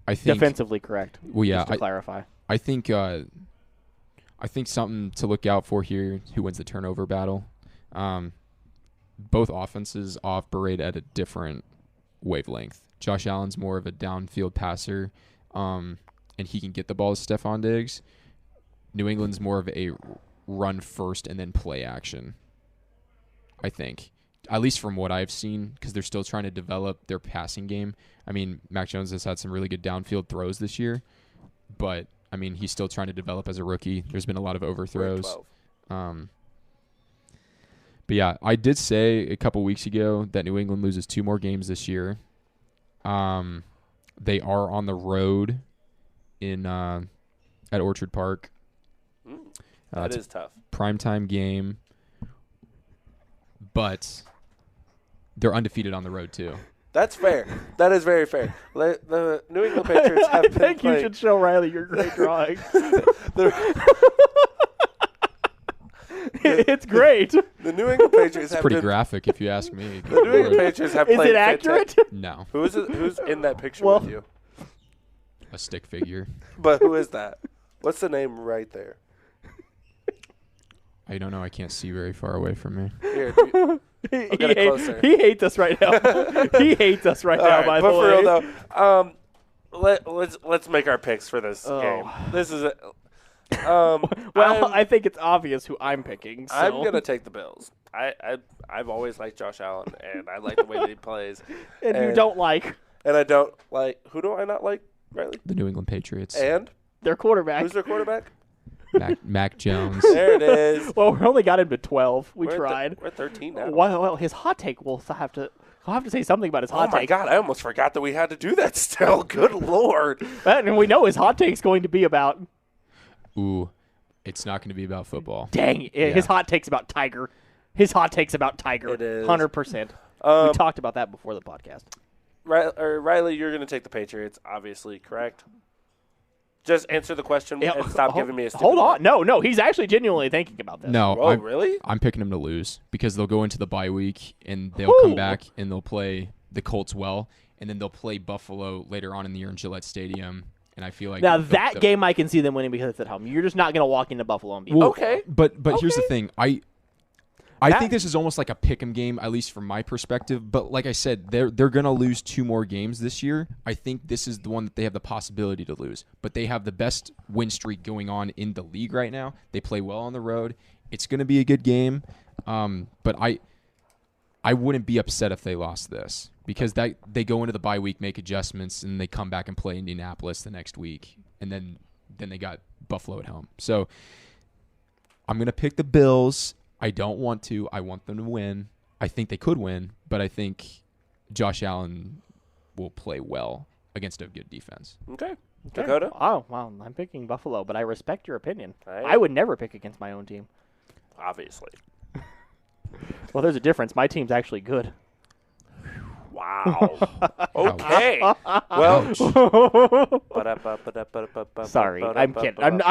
I think Defensively correct. Well, yeah, Just to clarify. I think something to look out for here. Who wins the turnover battle? Both offenses operate at a different wavelength. Josh Allen's more of a downfield passer, and he can get the ball to Stephon Diggs. New England's more of a run first and then play action, I think. at least from what I've seen, because they're still trying to develop their passing game. I mean, Mac Jones has had some really good downfield throws this year, but, I mean, he's still trying to develop as a rookie. There's been a lot of overthrows. But, yeah, I did say a couple weeks ago that New England loses 2 more games this year. They are on the road at Orchard Park. That is tough. Primetime game, but they're undefeated on the road too. That's fair. That is very fair. The New England Patriots have I been think playing. you should show Riley your great drawing. It's great. The New England Patriots It's have pretty been. graphic if you ask me. The New England Patriots have Is played. it accurate? No, Who's in that picture Well- with you? a stick figure. But who is that? What's the name right there? I don't know. I can't see very far away from me. Here, He get it closer. hates us right now. He hates us right all now, right, by but the for way. real though, let's make our picks for this game. This is Well, I think it's obvious who I'm picking. So. I'm gonna take the Bills. I've always liked Josh Allen, and I like the way that he plays. and you don't like And I don't like. Who do I not like, Riley? The New England Patriots. And their quarterback. who's their quarterback? Mac Jones. There it is. Well, we only got him to 12. We We're tried. We're 13 now. Well, his hot take. We'll have to say something about his Oh hot my take. God! I almost forgot that we had to do that. Still, good Lord. And we know his hot take's going to be about. Ooh, it's not going to be about football. Dang, his hot take's about Tiger. His hot take's about Tiger. It is. 100%. We talked about that before the podcast. Riley, you're going to take the Patriots, obviously, correct? Just answer the question and stop giving me a stupid Hold look. on. No, he's actually genuinely thinking about this. No, Oh, really? I'm picking them to lose because they'll go into the bye week and they'll come back and they'll play the Colts well, and then they'll play Buffalo later on in the year in Gillette Stadium. And I feel like Now, that game I can see them winning because it's at home. You're just not going to walk into Buffalo and beat Well, them. Okay. But here's the Okay. thing. I think this is almost like a pick'em game, at least from my perspective. But like I said, they're going to lose 2 more games this year. I think this is the one that they have the possibility to lose. But they have the best win streak going on in the league right now. They play well on the road. It's going to be a good game. But I wouldn't be upset if they lost this because they go into the bye week, make adjustments, and they come back and play Indianapolis the next week. And then they got Buffalo at home. So I'm going to pick the Bills. I don't want to. I want them to win. I think they could win, but I think Josh Allen will play well against a good defense. Okay. Dakota? Oh, well, I'm picking Buffalo, but I respect your opinion. Right. I would never pick against my own team. Obviously. Well, there's a difference. My team's actually good. Wow. Okay. Well. Sorry, I'm kidding.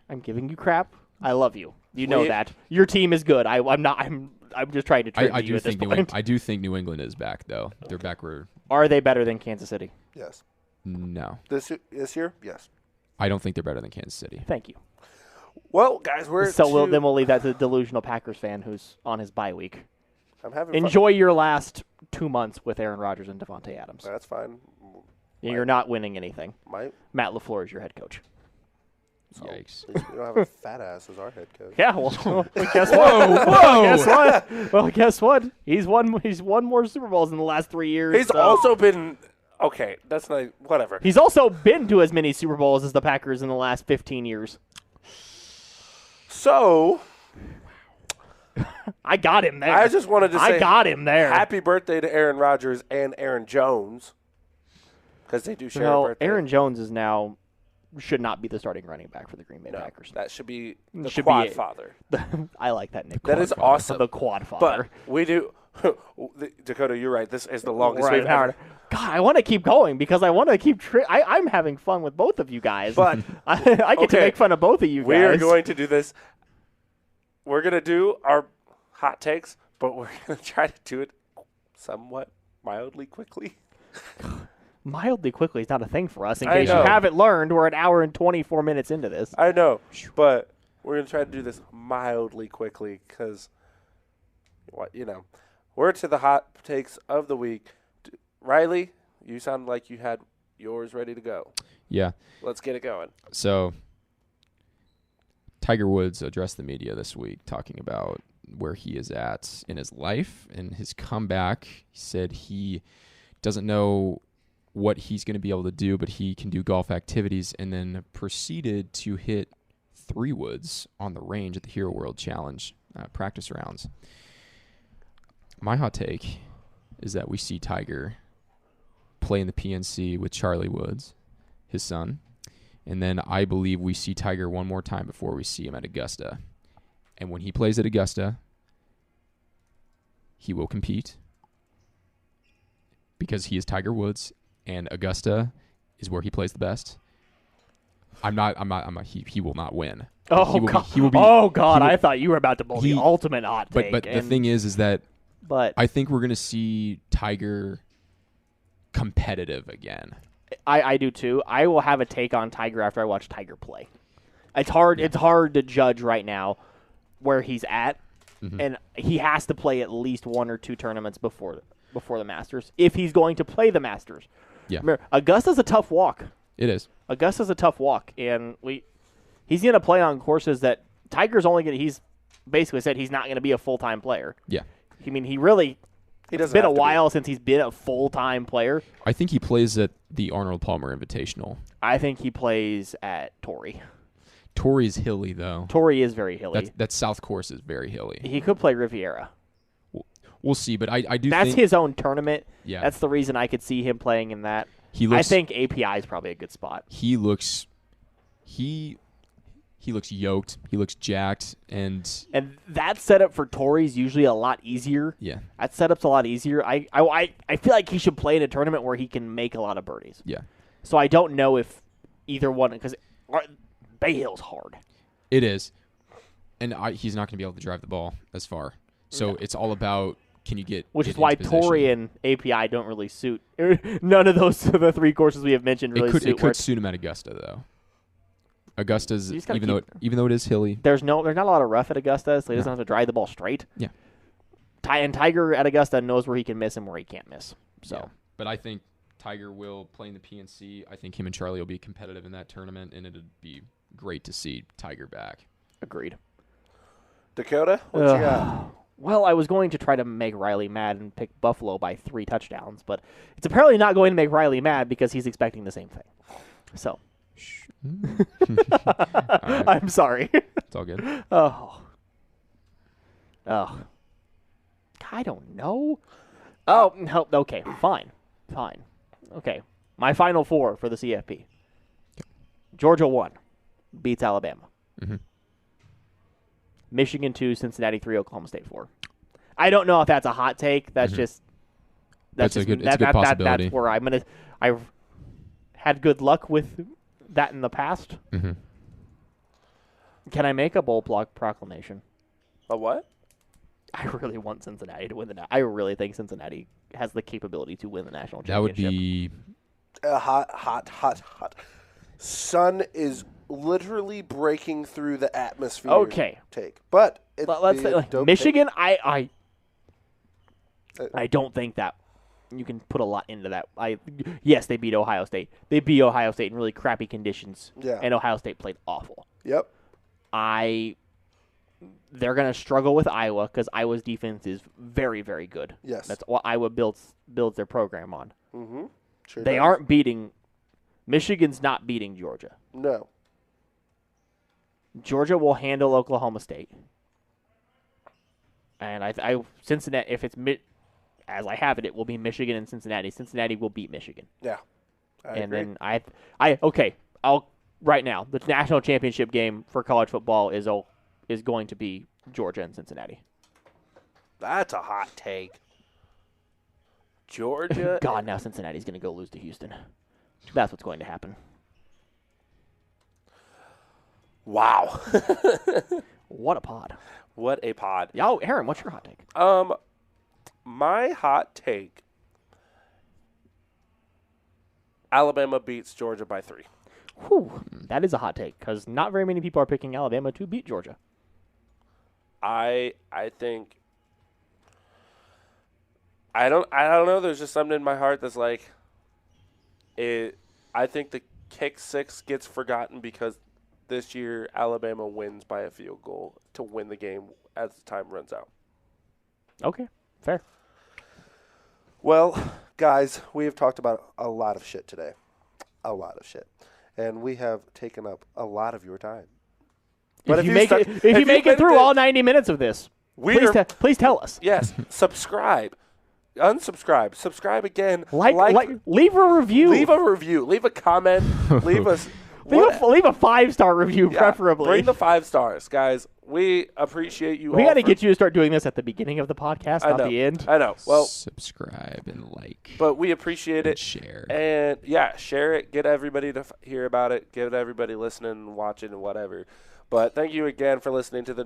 I'm giving you crap. I love you. You know that. Your team is good. I'm not. I'm just trying to trick I you do at this think point. I do think New England is back though. They're back where Are they better than Kansas City? Yes. no. This year? Yes. I don't think they're better than Kansas City. Thank you. Well, guys, Then we'll leave that to the delusional Packers fan who's on his bye week. I'm having fun. Enjoy your last 2 months with Aaron Rodgers and Devontae Adams. That's fine. You're not winning anything. Might. Matt LaFleur is your head coach. Yikes. At least we don't have a fat ass as our head coach. Yeah, well, guess what? Guess what? Well, guess what? He's won more Super Bowls in the last 3 years. He's so- also been okay. That's not whatever. He's also been to as many Super Bowls as the Packers in the last 15 years. So I got him there. I just wanted to say I got him there. happy birthday to Aaron Rodgers and Aaron Jones because they do share a birthday. Aaron Jones is now should not be the starting running back for the Green Bay No, Packers. that should be the Should quad be it. father. I like that nickname. That is awesome. The quad father. But we do. Dakota, you're right. This is the longest Right, we've Howard. ever. God, I want to keep going because I want to keep. I'm having fun with both of you guys. But I get to okay, make fun of both of you guys. we are going to do this. We're going to do our hot takes, but we're going to try to do it somewhat mildly quickly. Mildly quickly is not a thing for us. In I case you know. haven't learned, we're an hour and 24 minutes into this. I know, but we're going to try to do this mildly quickly because, we're to the hot takes of the week. Riley, you sound like you had yours ready to go. Yeah. Let's get it going. So Tiger Woods addressed the media this week talking about where he is at in his life and his comeback. He said he doesn't know what he's going to be able to do, but he can do golf activities, and then proceeded to hit 3 woods on the range at the Hero World Challenge practice rounds. My hot take is that we see Tiger play in the PNC with Charlie Woods, his son, and then I believe we see Tiger one more time before we see him at Augusta. And when he plays at Augusta, he will compete because he is Tiger Woods, and Augusta is where he plays the best. He will not win. Oh, God. I thought you were about to pull the ultimate hot take. But the thing is that But I think we're going to see Tiger competitive again. I do too. I will have a take on Tiger after I watch Tiger play. It's hard. It's hard to judge right now where he's at, and he has to play at least 1 or 2 tournaments before the Masters if he's going to play the Masters. Yeah, Remember, Augusta's a tough walk. it is. Augusta's a tough walk, and he's going to play on courses that Tiger's only going to. He's basically said he's not going to be a full-time player. Yeah. I mean, it's been a while since he's been a full-time player. I think he plays at the Arnold Palmer Invitational. I think he plays at Torrey. Torrey's hilly, though. Torrey is very hilly. That South course is very hilly. He could play Riviera. We'll see, but I do That's think his own tournament. Yeah. That's the reason I could see him playing in that. I think API is probably a good spot. He looks yoked. He looks jacked, and that setup for Torrey's usually a lot easier. yeah, That setup's a lot easier. I feel like he should play in a tournament where he can make a lot of birdies. yeah. So I don't know if either one, because Bay Hill's hard. It is, and he's not going to be able to drive the ball as far. So it's all about can you get which get is why into position. Torrey and API don't really suit. None of those the 3 courses we have mentioned really suit. It could suit him at Augusta though. Augusta's even though it is hilly. There's not a lot of rough at Augusta, so he doesn't have to drive the ball straight. Yeah. And Tiger at Augusta knows where he can miss and where he can't miss. So, yeah. But I think Tiger will play in the PNC. I think him and Charlie will be competitive in that tournament, and it'd be great to see Tiger back. Agreed. Dakota, what you got? Well, I was going to try to make Riley mad and pick Buffalo by 3 touchdowns, but it's apparently not going to make Riley mad because he's expecting the same thing. So, Right. I'm sorry. It's all good. Oh. I don't know. Oh, no. Okay, fine. Okay, my final 4 for the CFP. Georgia 1, beats Alabama. Mm-hmm. Michigan 2, Cincinnati 3, Oklahoma State 4. I don't know if that's a hot take. That's just it's a good possibility. That's where I've had good luck with that in the past. Mm-hmm. Can I make a bold proclamation? A what? I really want Cincinnati to win I really think Cincinnati has the capability to win the national That would championship. be Hot. Sun is literally breaking through the atmosphere. Okay. Take, but Let's say Michigan. I don't think that you can put a lot into that. Yes, they beat Ohio State. They beat Ohio State in really crappy conditions. Yeah. And Ohio State played awful. Yep. They're going to struggle with Iowa because Iowa's defense is very, very good. Yes. That's what Iowa builds their program on. Mm-hmm. Sure They does. aren't beating – Michigan's not beating Georgia. No. Georgia will handle Oklahoma State. And Cincinnati, if it's as I have it, it will be Michigan and Cincinnati. Cincinnati will beat Michigan. Yeah. I agree. Then I'll right now, the national championship game for college football is going to be Georgia and Cincinnati. That's a hot take. Georgia. God, now Cincinnati's going to go lose to Houston. That's what's going to happen. Wow. What a pod. What a pod. Yo, Aaron, what's your hot take? My hot take. Alabama beats Georgia by 3. Whew, that is a hot take because not very many people are picking Alabama to beat Georgia. I think I don't know. There's just something in my heart that's like it. I think the kick 6 gets forgotten because this year Alabama wins by a field goal to win the game as the time runs out. Okay, fair. Well, guys, we have talked about a lot of shit today. A lot of shit. And we have taken up a lot of your time. But if you make it through all 90 minutes of this, please tell us. Yes, subscribe. Unsubscribe. Subscribe again. Leave a review. Leave a review. Leave a comment. Leave us. Leave a 5-star review, preferably. Bring the 5 stars, guys. We appreciate you. We got to get you to start doing this at the beginning of the podcast, not the end. I know. Well, subscribe and like. But we appreciate it. Share. And share it. Get everybody to hear about it. Get everybody listening and watching and whatever. But thank you again for listening to the